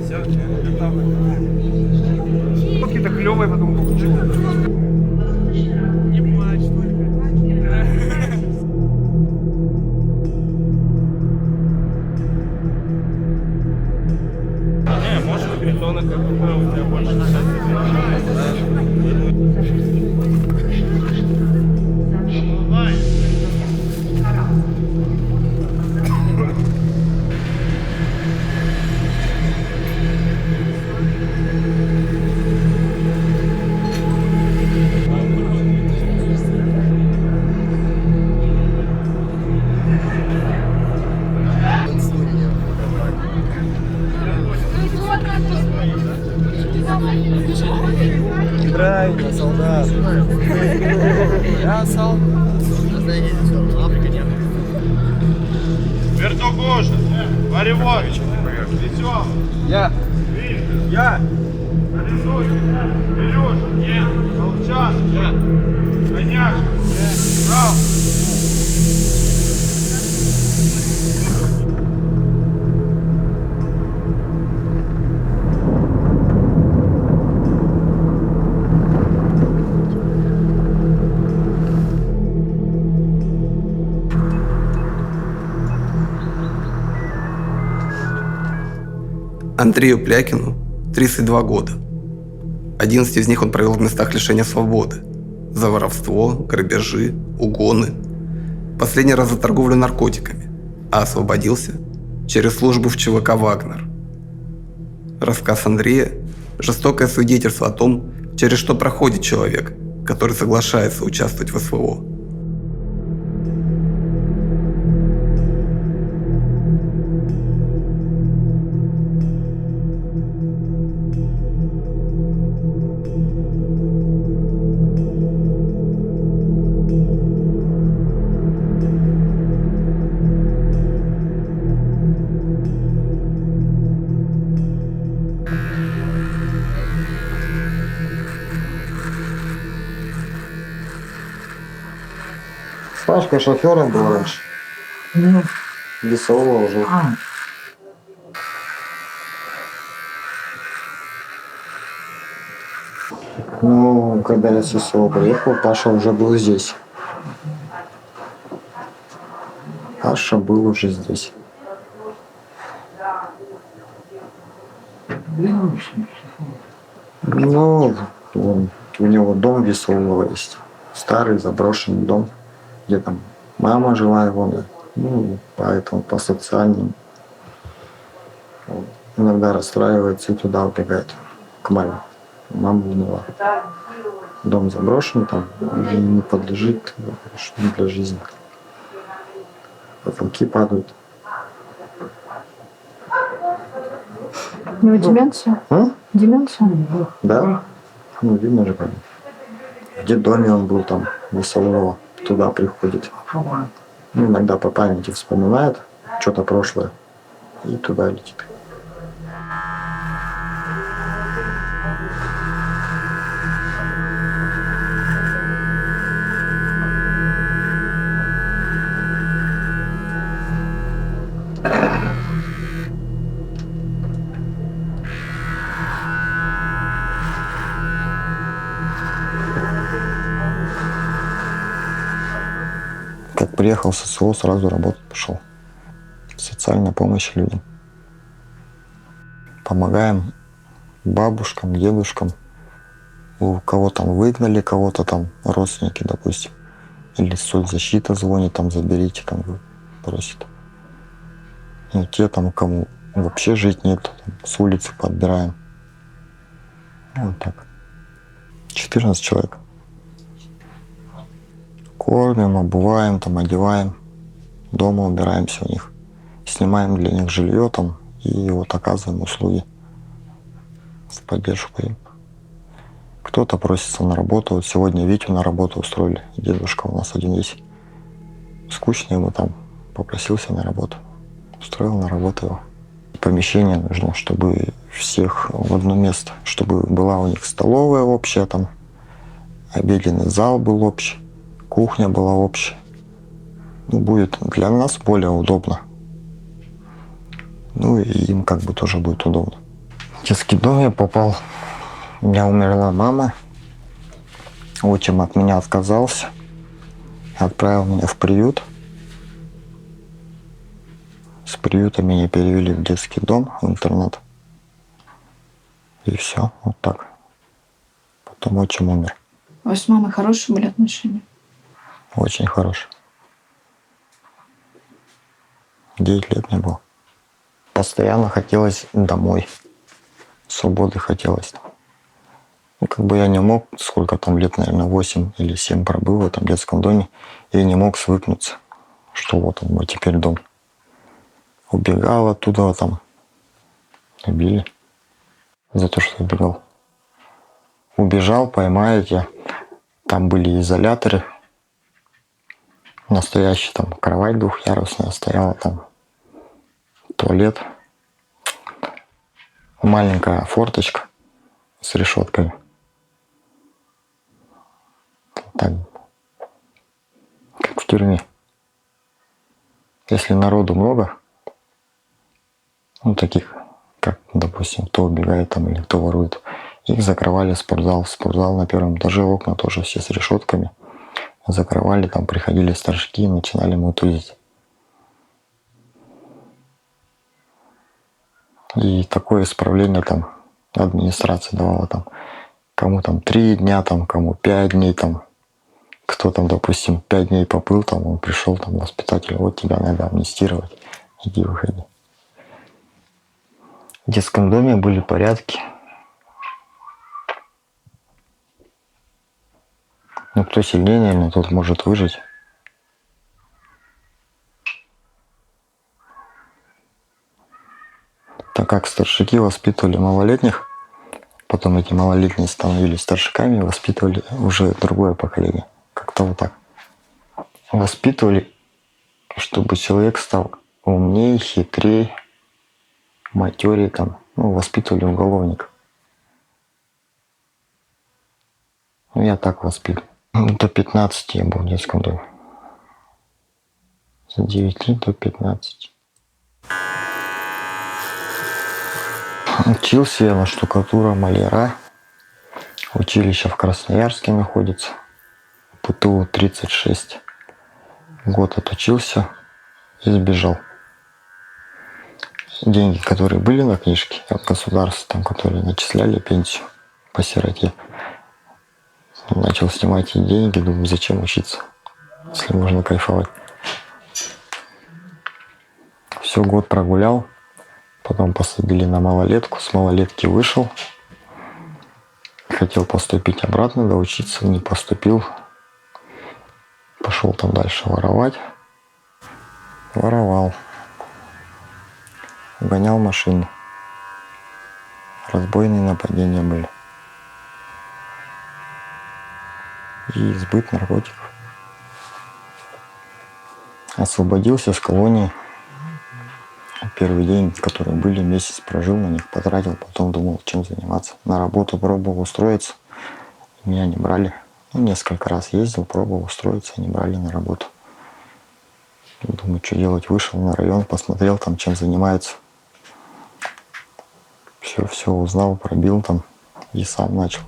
Все, готовы. Какие-то клевые потом получилось. Не плачь только. Может, ребенок какой у тебя больше. Правильно, солдат. Я солдат. Вертогожин, Варевович, Весём. Я. Нарисуй. Илюша. Нет. Молчан. Нет. Коняшка. Нет. Прав. Андрею Плякину 32 года. 11 из них он провел в местах лишения свободы. За воровство, грабежи, угоны. Последний раз за торговлю наркотиками, а освободился через службу в ЧВК «Вагнер». Рассказ Андрея – жестокое свидетельство о том, через что проходит человек, который соглашается участвовать в СВО. Пашка шофером был раньше. Весового уже. Ну, когда я с ССО приехал, Паша уже был здесь. Паша был уже здесь. Ну, у него дом Весового есть. Старый заброшенный дом, где там мама жила его. Ну, поэтому по социальным. Вот. Иногда расстраивается и туда убегает к маме. Мама умерла. Дом заброшен, там не подлежит для жизни. Потолки падают. У него деменция? Деменция? Да. Ну, видно же как. В детдоме он был там, Весового. Туда приходит. Ну, иногда по памяти вспоминает что-то прошлое и туда летит. Как приехал в ССО, сразу работать пошел. Социальная помощь людям. Помогаем бабушкам, дедушкам. У кого там выгнали, кого-то там родственники, допустим. Или соцзащита звонит, там заберите, там просит. И те там, кому вообще жить нет, там, с улицы подбираем. Вот так. 14 человек. Кормим, обуваем, там, одеваем. Дома убираемся у них. Снимаем для них жилье там и вот оказываем услуги в поддержку им. Кто-то просится на работу. Вот сегодня Витю на работу устроили. Дедушка у нас один есть. Скучно ему там. Попросился на работу. Устроил на работу его. Помещение нужно, чтобы всех в одно место. Чтобы была у них столовая общая там. Обеденный зал был общий. Кухня была общая. Ну, будет для нас более удобно. Ну и им как бы тоже будет удобно. В детский дом я попал. У меня умерла мама. Отчим от меня отказался. Отправил меня в приют. С приюта меня перевели в детский дом, в интернат. И все, вот так. Потом отчим умер. У вас с мамой хорошие были отношения? Очень хороший. 9 лет мне было. Постоянно хотелось домой. Свободы хотелось. Ну, как бы я не мог, сколько там лет, наверное, 8 или 7 пробыл в этом детском доме, и не мог свыкнуться, что вот он мой теперь дом. Убегал оттуда, там, убили за то, что убегал. Убежал, поймаете, там были изоляторы, настоящий, там кровать двухъярусная стояла, там туалет, маленькая форточка с решетками. Так, как в тюрьме. Если народу много, ну таких, как, допустим, кто убегает там или кто ворует, их закрывали в спортзал. Спортзал на первом этаже, окна тоже все с решетками. Закрывали, там приходили старшики и начинали мутузить. И такое исправление там администрация давала там. Кому там 3 дня, там, кому 5 дней, там. Кто там, допустим, 5 дней побыл, там, он пришел, там, воспитатель, вот тебя надо амнистировать, иди выходи. В детском доме были порядки. Ну, кто сильнее, наверное, тот может выжить. Так как старшики воспитывали малолетних, потом эти малолетние становились старшиками и воспитывали уже другое поколение. Как-то вот так. Воспитывали, чтобы человек стал умнее, хитрее, матерее, там, ну, воспитывали уголовников. Ну, я так воспитывал. До 15 я был в детском доме. С 9 до 15. Учился я на штукатура, маляра. Училище в Красноярске находится. ПТУ 36. Год отучился и сбежал. Деньги, которые были на книжке от государства, там, которые начисляли пенсию по сироте, начал снимать эти деньги, думаю, зачем учиться, если можно кайфовать. Все, год прогулял, потом посадили на малолетку, с малолетки вышел, хотел поступить обратно, доучиться, не поступил, пошел там дальше воровать, воровал, гонял машины, разбойные нападения были и сбыт наркотиков. Освободился с колонии. Первый день, которые были, месяц прожил на них, потратил, потом думал, чем заниматься. На работу пробовал устроиться, меня не брали. Ну, несколько раз ездил, пробовал устроиться, не брали на работу. Думаю, что делать, вышел на район, посмотрел там, чем занимаются. Все узнал, пробил там и сам начал.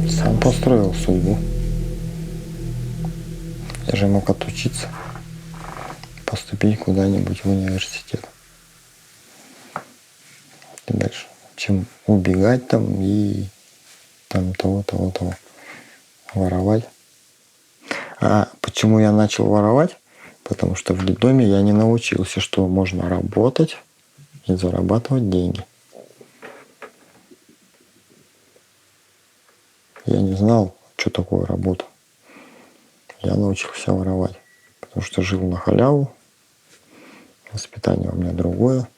Сам построил судьбу. Я же мог отучиться, поступить куда-нибудь в университет. И дальше. Чем убегать там и там того. Воровать. А почему я начал воровать? Потому что в детдоме я не научился, что можно работать и зарабатывать деньги. Я не знал, что такое работа. Я научился воровать, потому что жил на халяву, воспитание у меня другое.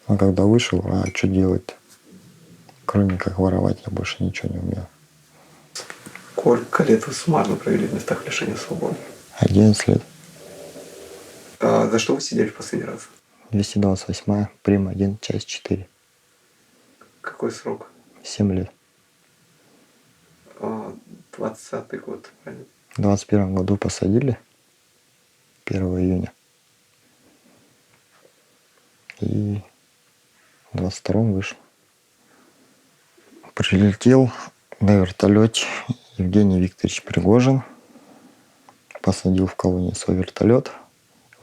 А когда вышел, что делать-то? Кроме как воровать, я больше ничего не умею. Сколько лет вы суммарно провели в местах лишения свободы? 11 лет. А за что вы сидели в последний раз? 228, прим. 1, часть 4. Какой срок? 7 лет. 20-й год, правильно? В 21 году посадили, 1 июня. И в 22-м вышел. Прилетел на вертолете Евгений Викторович Пригожин. Посадил в колонии свой вертолет.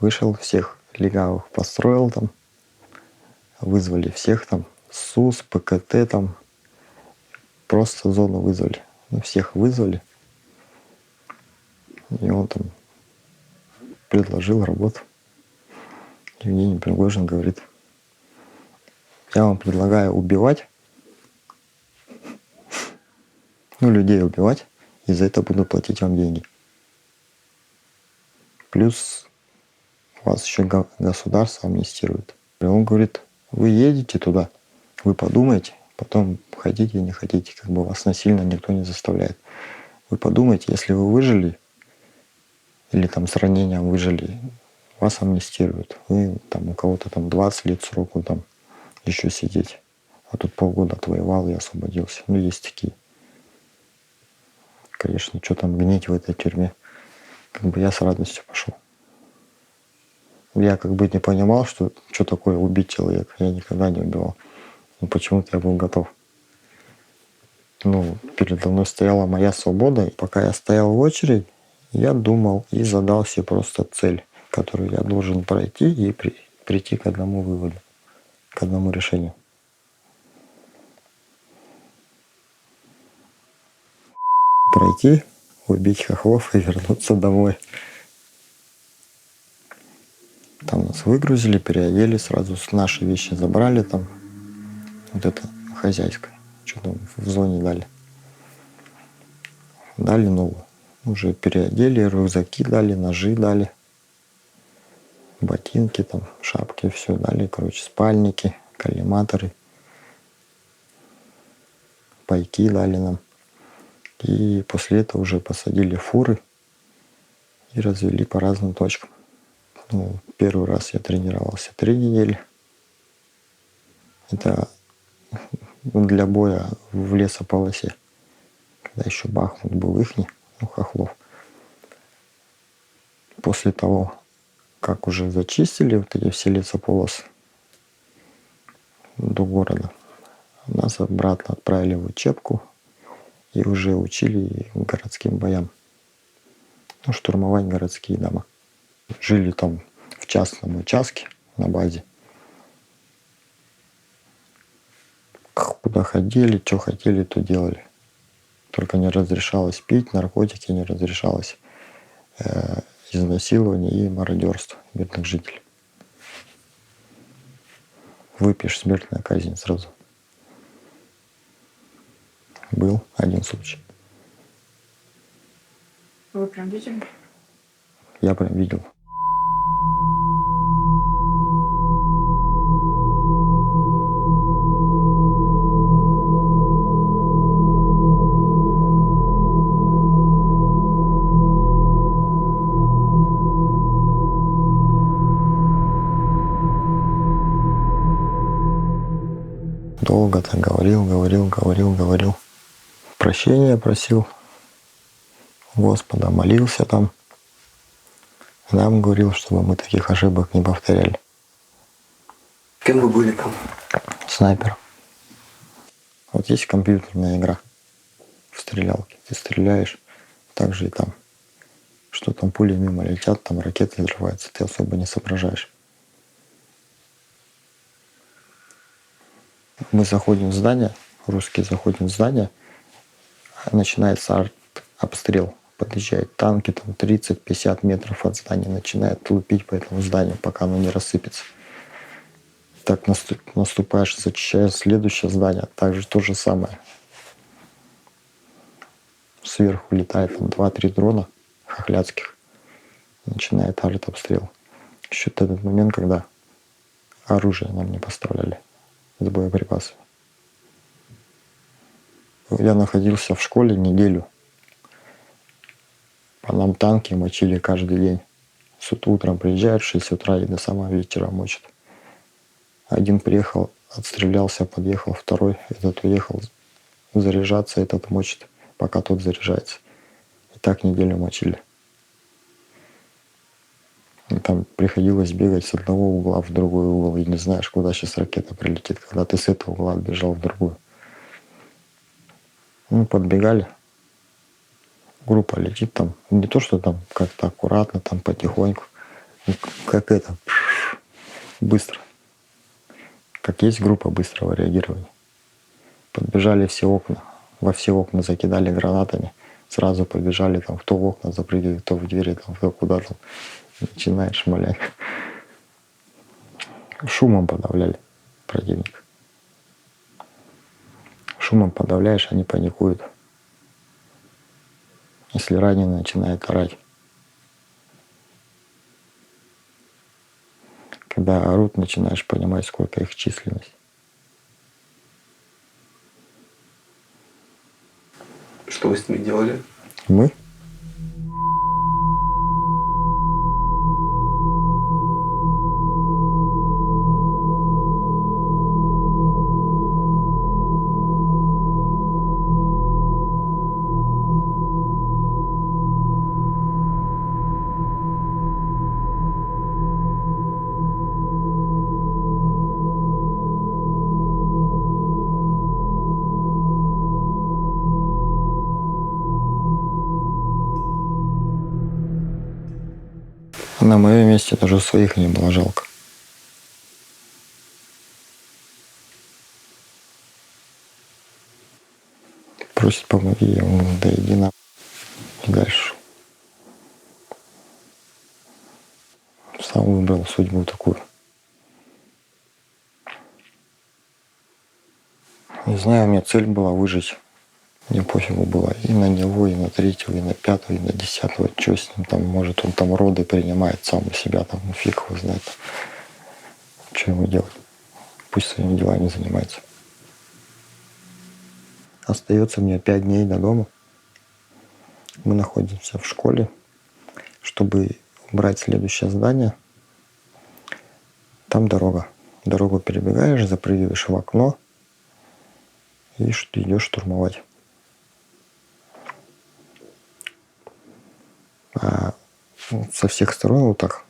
Вышел, всех легавых построил там. Вызвали всех там. СУС, ПКТ там. Просто зону вызвали. Всех вызвали. И он там предложил работу. Евгений Пригожин говорит: я вам предлагаю убивать, людей убивать, и за это буду платить вам деньги. Плюс вас еще государство амнистирует. И он говорит: вы едете туда, вы подумайте, потом хотите, не хотите, вас насильно никто не заставляет. Вы подумайте, если вы выжили, или там с ранением выжили, вас амнистируют. Вы там у кого-то там 20 лет сроку там еще сидеть. А тут полгода отвоевал и освободился. Есть такие. Конечно, что там гнить в этой тюрьме. Я с радостью пошел. Я не понимал, что такое убить человека. Я никогда не убивал. Но почему-то я был готов. Передо мной стояла моя свобода. И пока я стоял в очередь, я думал и задал себе просто цель, которую я должен пройти и прийти к одному выводу, к одному решению. Пройти, убить хохлов и вернуться домой. Там нас выгрузили, переодели, сразу наши вещи забрали там. Это хозяйское. Что там в зоне дали. Дали новую. Уже переодели, рюкзаки дали, ножи дали. ботинки, там, шапки, все дали, короче, спальники, коллиматоры, пайки дали нам. И после этого уже посадили фуры и развели по разным точкам. Ну, первый раз я тренировался 3 недели. Это для боя в лесополосе, когда еще Бахмут был ихний, ну, Хохлов. После того, как уже зачистили вот эти все лесополосы до города, нас обратно отправили в учебку и уже учили городским боям. Ну, штурмовать городские дома. Жили там в частном участке на базе. Куда ходили, что хотели, то делали. Только не разрешалось пить, наркотики не разрешалось, изнасилование и мародерство мирных жителей. Выпьешь — смертная казнь сразу. Был один случай. Вы прям видели? Я прям видел. Долго так говорил. Прощения просил. Господа молился там. Нам говорил, чтобы мы таких ошибок не повторяли. Кем вы были там? Снайпер. Вот есть компьютерная игра в стрелялке. Ты стреляешь, так же и там. Что там пули мимо летят, там ракеты взрываются, ты особо не соображаешь. Мы заходим в здание, русские заходим в здание, начинается артобстрел. Подъезжают танки, там 30-50 метров от здания, начинают лупить по этому зданию, пока оно не рассыпется. Так наступаешь, зачищаешь следующее здание, также то же самое. Сверху летает там 2-3 дрона хохлядских, начинает артобстрел. Еще этот момент, когда оружие нам не поставляли с боеприпасами. Я находился в школе неделю. По нам танки мочили каждый день. С утром приезжают в 6 утра и до самого вечера мочат. Один приехал, отстрелялся, подъехал, второй, этот уехал заряжаться, этот мочит, пока тот заряжается. И так неделю мочили. И там приходилось бегать с одного угла в другой угол, и не знаешь, куда сейчас ракета прилетит, когда ты с этого угла отбежал в другую. Ну, подбегали. Группа летит там. Не то, что там как-то аккуратно, там потихоньку. Как это, быстро. Как есть группа быстрого реагирования. Подбежали все окна. Во все окна закидали гранатами. Сразу побежали, там, кто в окна запрыгивает, кто в двери, там, кто куда-то. Начинаешь шмалять. Шумом подавляли противника. Шумом подавляешь, они паникуют. Если раненый начинает орать. Когда орут, начинаешь понимать, сколько их численность. Что вы с ними делали? Мы? На моем месте даже своих не было жалко. Просит помоги, я ему да иди на. И дальше. Сам выбрал судьбу такую. Не знаю, у меня цель была выжить. Мне пофигу было и на него, и на третьего, и на пятого, и на десятого. Что с ним там, может, он там роды принимает сам у себя, там, ну фиг его знает. Что ему делать? Пусть своими делами занимается. Остается мне 5 дней до дома. Мы находимся в школе, чтобы убрать следующее здание. Там дорога. Дорогу перебегаешь, запрыгиваешь в окно и идешь штурмовать. А со всех сторон вот так,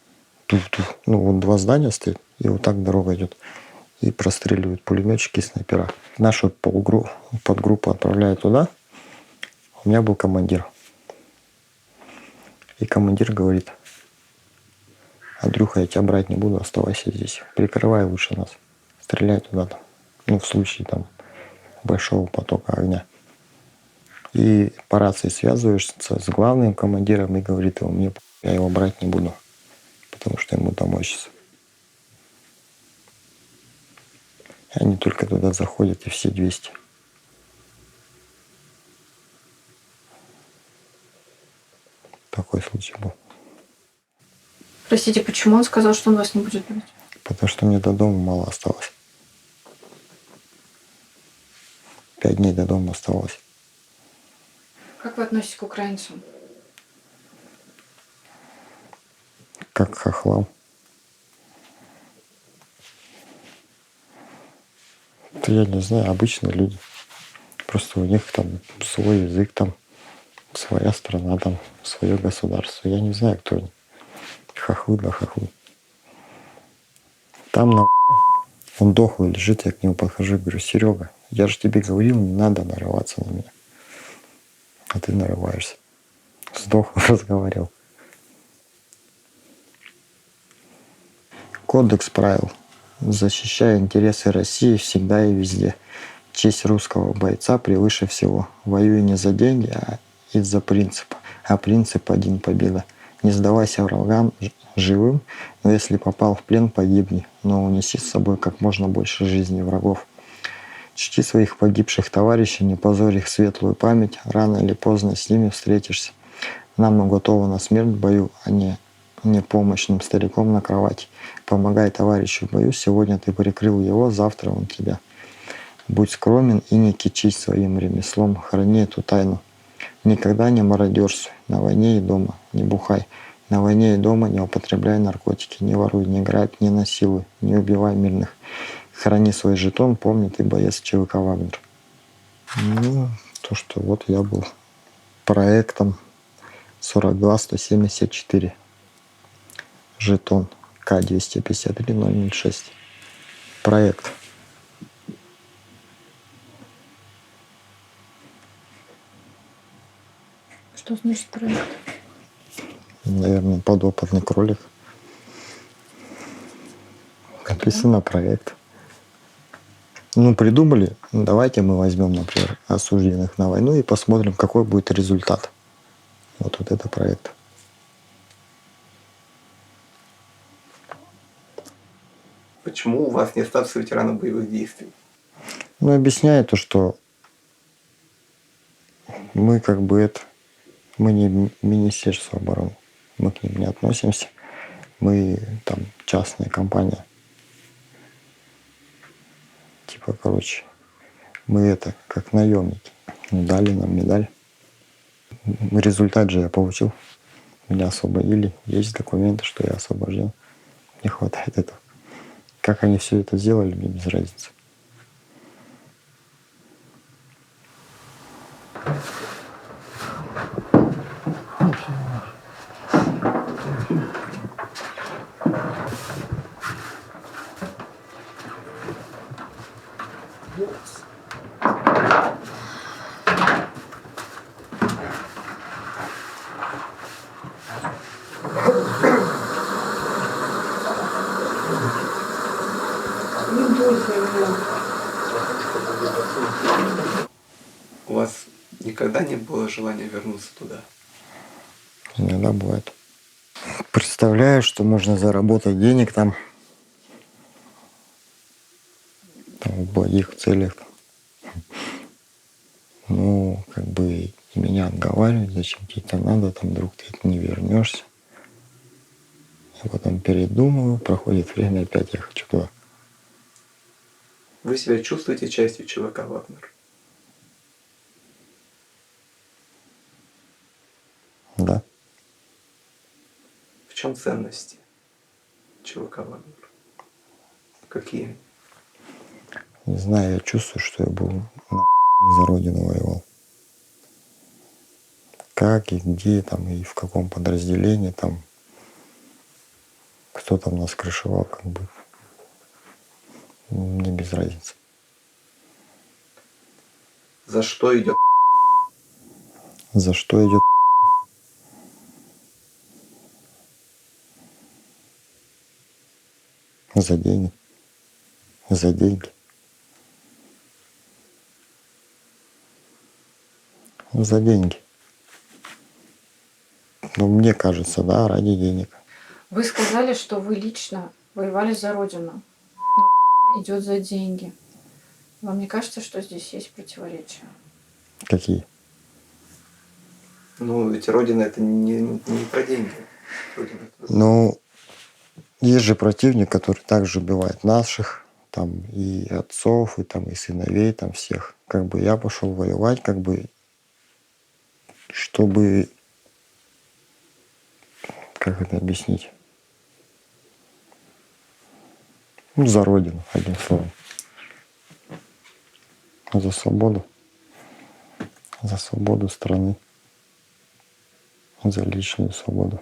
ну вот 2 здания стоят, и вот так дорога идет. И простреливают пулеметчики и снайпера. Нашу подгруппу отправляют туда. У меня был командир. И командир говорит: Андрюха, я тебя брать не буду, оставайся здесь. Прикрывай лучше нас. Стреляй туда там. Ну, в случае там большого потока огня. И по рации связываешься с главным командиром и говорит ему: я его брать не буду, потому что ему домой сейчас. И они только туда заходят, и все 200. Такой случай был. Простите, почему он сказал, что он вас не будет брать? Потому что мне до дома мало осталось. 5 дней до дома оставалось. Как вы относитесь к украинцам? Как к хохлам. Это я не знаю, обычные люди. Просто у них там свой язык, там своя страна, там свое государство. Я не знаю, кто они. Хохлы да хохлы. Там он дохлый лежит, я к нему подхожу и говорю: Серега, я же тебе говорил, не надо нарываться на меня. А ты нарываешься. Сдохлый разговаривал. Кодекс правил. Защищая интересы России всегда и везде. Честь русского бойца превыше всего. Воюй не за деньги, а из-за принципа. А принцип один — победа. Не сдавайся врагам живым, но если попал в плен, погибни. Но унеси с собой как можно больше жизней врагов. Чти своих погибших товарищей, не позорь их светлую память. Рано или поздно с ними встретишься. Нам готовы на смерть в бою, а не помощным стариком на кровати. Помогай товарищу в бою, сегодня ты прикрыл его, завтра он тебя. Будь скромен и не кичись своим ремеслом, храни эту тайну. Никогда не мародерствуй, на войне и дома не бухай. На войне и дома не употребляй наркотики, не воруй, не грабь, не насилуй, не убивай мирных. Храни свой жетон, помни, ты боец ЧВК «Вагнер». Ну, то, что вот я был проектом 42-174. Жетон К-253-006. Проект. Что значит проект? Наверное, подопытный кролик. Написано проект. Ну, придумали, давайте мы возьмем, например, осужденных на войну и посмотрим, какой будет результат. Вот это проект. Почему у вас нет статуса ветерана боевых действий? Ну, объясняю то, что мы мы не Министерство обороны, мы к ним не относимся, мы там частная компания. Типа, короче, мы как наемники. Дали нам медаль. Результат же я получил. Меня освободили. Есть документы, что я освобожден. Не хватает этого. Как они все это сделали, мне без разницы. У вас никогда не было желания вернуться туда? Иногда бывает. Представляю, что можно заработать денег там в благих целях. Ну, как бы и меня отговаривают, зачем тебе это надо, там вдруг ты не вернешься. Я потом передумываю, проходит время, опять я хочу туда. Вы себя чувствуете частью ЧВК «Вагнер»? Да. В чем ценности ЧВК «Вагнер»? Какие? Не знаю, я чувствую, что я был за родину воевал. Как и где там, и в каком подразделении там, кто там нас крышевал, как бы, мне без разницы. За что идет? За что идет? За деньги. За деньги. За деньги. Ну, мне кажется, да, ради денег. Вы сказали, что вы лично воевали за родину. Но идет за деньги. Вам не кажется, что здесь есть противоречия? Какие? Ну, ведь Родина это не про деньги. Родина это... Ну, есть же противник, который также убивает наших, там, и отцов, и там, и сыновей, там, всех. Как бы я пошел воевать, как бы, чтобы, как это объяснить? Ну, за родину, одним словом. За свободу. За свободу страны. За личную свободу.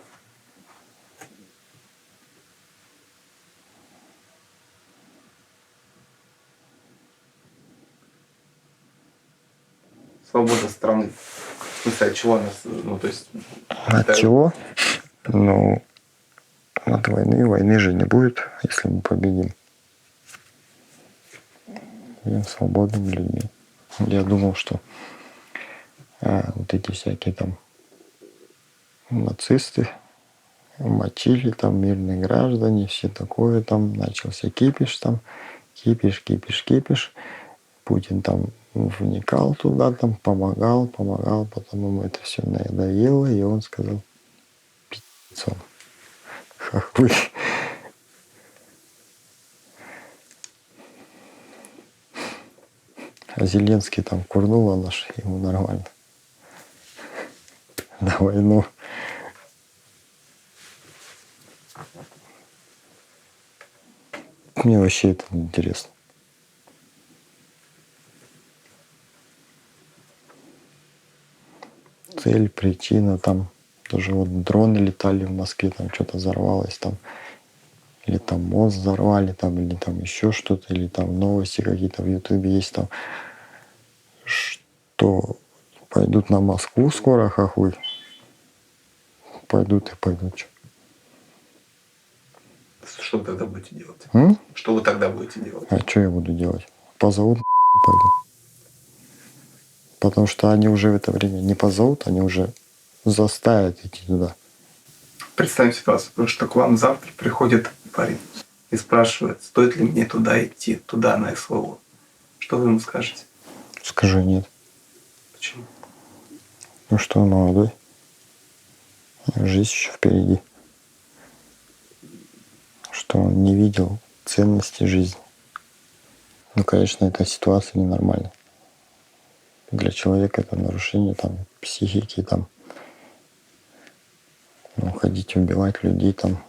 Свобода страны. В смысле, от чего нас, ну, то есть... От это... чего? Ну, от войны. Войны же не будет, если мы победим. Будем свободными людьми. Я думал, что вот эти всякие там нацисты мочили там мирные граждане, все такое, там начался кипиш, там кипиш. Путин там вникал туда, там помогал, потом ему это все надоело, и он сказал: пи***ц он, хохлы. А Зеленский там курнула наш, ему нормально. На войну. Мне вообще это не интересно. Цель, причина, там тоже вот дроны летали в Москве, там что-то взорвалось, там, или там мост взорвали, там, или там еще что-то, или там новости какие-то в Ютубе есть, там, что пойдут на Москву скоро хохлы. Пойдут. Что вы тогда будете делать? М? Что вы тогда будете делать? А что я буду делать? Позовут, пойду. Потому что они уже в это время не позовут, они уже заставят идти туда. Представим ситуацию, потому что к вам завтра приходит парень и спрашивает, стоит ли мне туда идти, туда, на СВО. Что вы ему скажете? Скажу нет. Почему? Ну что, он молодой. Жизнь еще впереди. Что он не видел ценности жизни. Ну, конечно, эта ситуация ненормальная. Для человека это нарушение там психики, там, ну, ходить убивать людей там.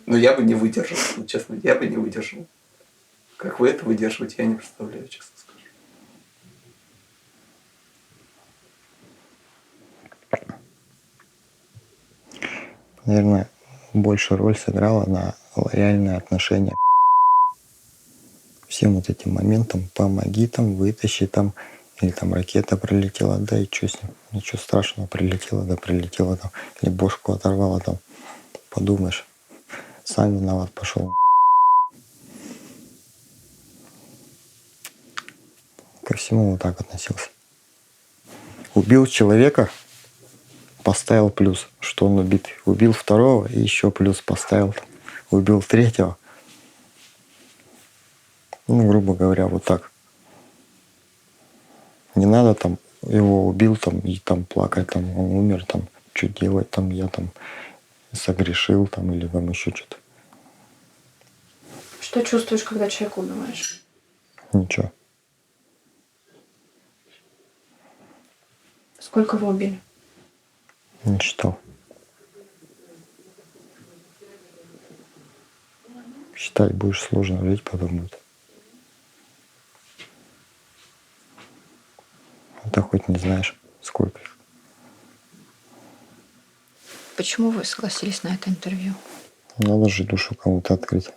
Ну, я бы не выдержал, ну, честно, я бы не выдержал. Как вы это выдерживаете, я не представляю, честно скажу. Наверное, больше роль сыграла на лояльное отношение всем вот этим моментам. Помоги там, вытащи там, или там ракета прилетела, да и что с ним? Ничего страшного, прилетела, да прилетела там, или бошку оторвала там. Подумаешь, сам виноват, пошел. Ко всему вот так относился. Убил человека, поставил плюс, что он убитый. Убил второго и еще плюс поставил. Убил третьего. Ну, грубо говоря, вот так. Не надо там его убил там и там плакать, там он умер, там что делать, там я там согрешил там или там еще что-то. Что чувствуешь, когда человека убиваешь? Ничего. Сколько вы убили? Не считал. Считать будешь сложно, жить потом будет. А ты хоть не знаешь, сколько их. Почему вы согласились на это интервью? Надо же душу кому-то открыть.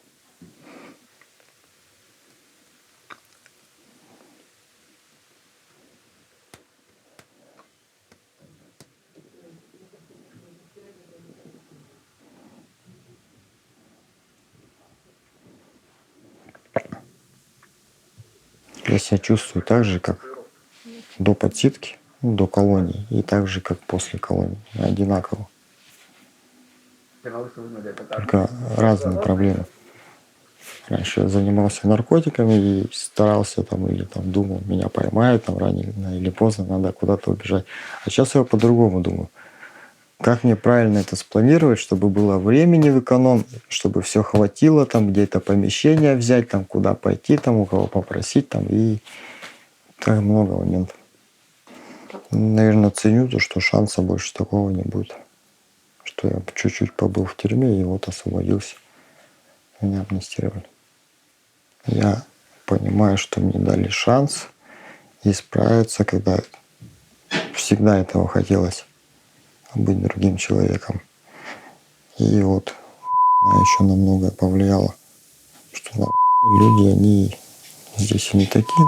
Я себя чувствую так же, как до подсидки, ну, до колонии, и так же, как после колонии. Одинаково. Только разные проблемы. Раньше я занимался наркотиками и старался там или там думал, меня поймают там рано или поздно, надо куда-то убежать. А сейчас я по-другому думаю. Как мне правильно это спланировать, чтобы было времени в эконом, чтобы все хватило, там где-то помещение взять, там куда пойти, там у кого попросить, там и так много моментов. Наверное, ценю то, что шанса больше такого не будет. Что я чуть-чуть побыл в тюрьме и вот освободился. Меня амнистировали. Я понимаю, что мне дали шанс исправиться, когда всегда этого хотелось. Быть другим человеком. И вот еще на многое повлияло, что люди, они здесь не такие,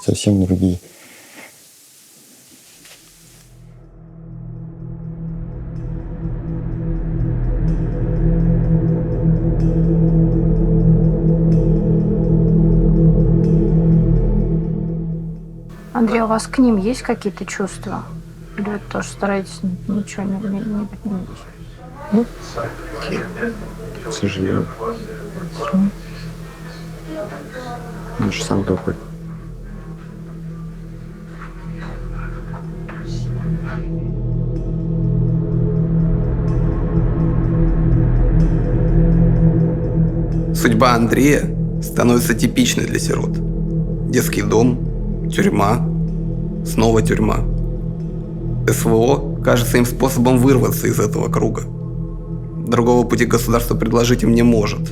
совсем другие. Андрей, у вас к ним есть какие-то чувства? Или вы тоже стараетесь ничего не Ну, к сожалению. Я же сам такой. Судьба Андрея становится типичной для сирот. Детский дом, тюрьма, снова тюрьма. СВО кажется им способом вырваться из этого круга. Другого пути государство предложить им не может.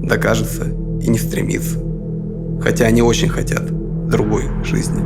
Да кажется, и не стремится. Хотя они очень хотят другой жизни.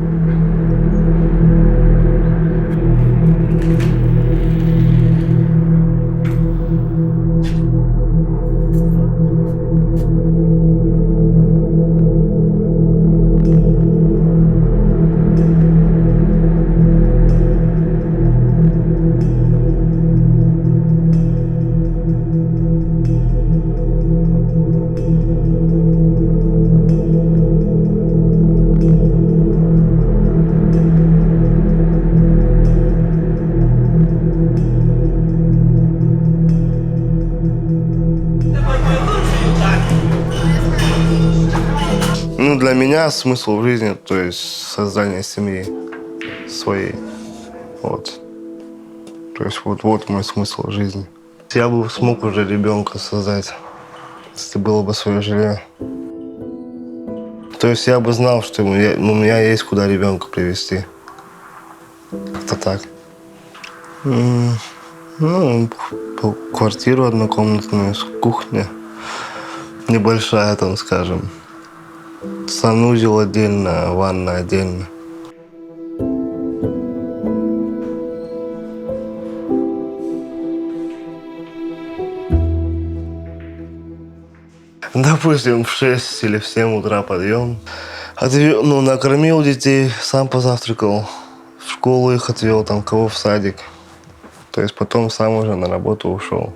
Ну, для меня смысл в жизни, то есть создание семьи своей. Вот. То есть вот мой смысл в жизни. Я бы смог уже ребенка создать, если было бы свое жилье. То есть я бы знал, что у меня есть куда ребенка привезти. Как-то так. Ну, квартиру однокомнатную, кухня небольшая, там, скажем. Санузел отдельно, ванна отдельно. Допустим, в 6 или в 7 утра подъем. Накормил детей, сам позавтракал. В школу их отвел, там, кого в садик. То есть потом сам уже на работу ушел.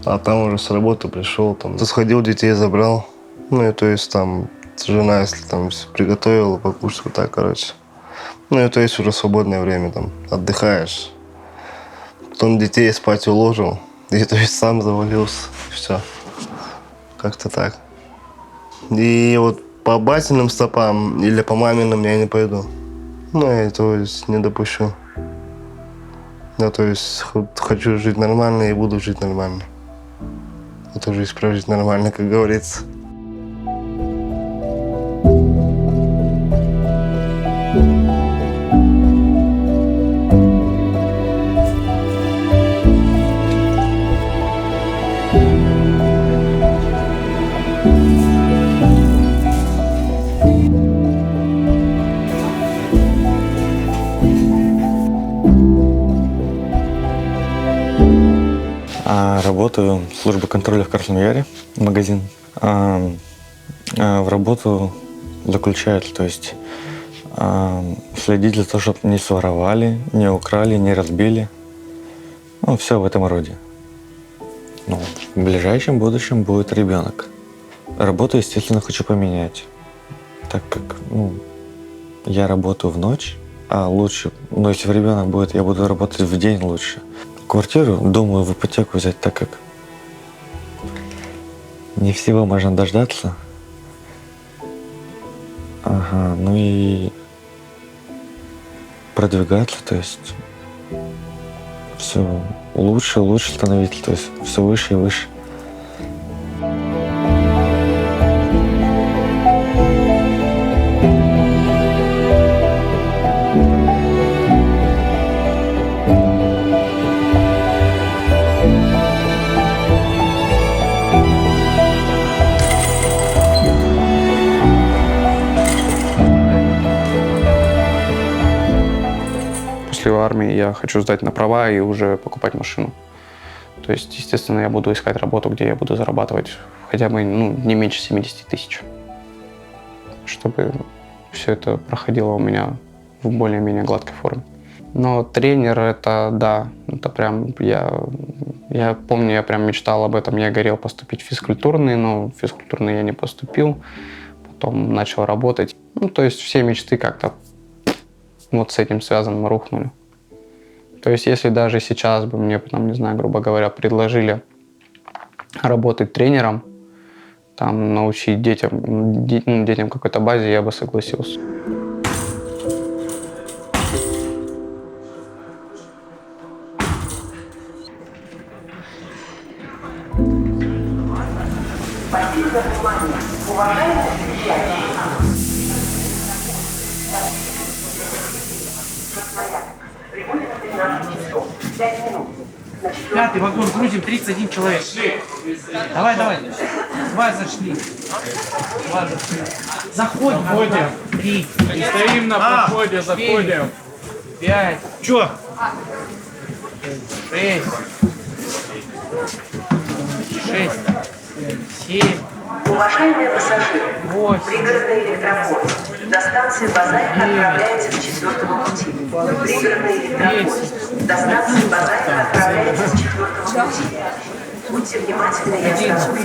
А там уже с работы пришел, там, сходил, детей забрал. Ну и то есть там жена, если там приготовила, покушать, вот так, короче. Ну и то есть уже свободное время, там, отдыхаешь. Потом детей спать уложил. И то есть сам завалился. Все. Как-то так. И вот по батиным стопам или по маминым я не пойду. Ну, я то есть не допущу. Я то есть хочу жить нормально и буду жить нормально. Эту жизнь прожить нормально, как говорится. Работаю в службе контроля в Красном Яре, магазин. В работу заключается, то есть следить за то, чтобы не своровали, не украли, не разбили. Ну, все в этом роде. Ну, в ближайшем будущем будет ребенок. Работу, естественно, хочу поменять, так как я работаю в ночь, а лучше, если ребенок будет, я буду работать в день лучше. Квартиру думаю в ипотеку взять, так как не всего можно дождаться. Ага, ну и продвигаться, то есть все лучше и лучше становиться, то есть все выше и выше. После армии я хочу сдать на права и уже покупать машину. То есть, естественно, я буду искать работу, где я буду зарабатывать хотя бы не меньше 70 тысяч. Чтобы все это проходило у меня в более-менее гладкой форме. Но тренер это, да, это прям, я помню, я прям мечтал об этом. Я горел поступить в физкультурный, но в физкультурный я не поступил. Потом начал работать. То есть все мечты как-то вот с этим связанным рухнули. То есть если даже сейчас бы мне, не знаю, грубо говоря, предложили работать тренером, там, научить детям какой-то базе, я бы согласился. Спасибо за внимание. Уважаемые встречающие. Прибудет в 13 часов. 5 минут. Пятый вагон грузим, 31 человек. Давай. Два зашли. Заходим. 3. Не стоим на проходе, заходим. 5. Чё? 6. 7. Уважаемые пассажиры, пригородный электропорт. До станции Базарь отправляется с 4-го пути. Пригородный электропорт. До станции Базарь отправляется с 4-го пути. Будьте внимательны и осторожны.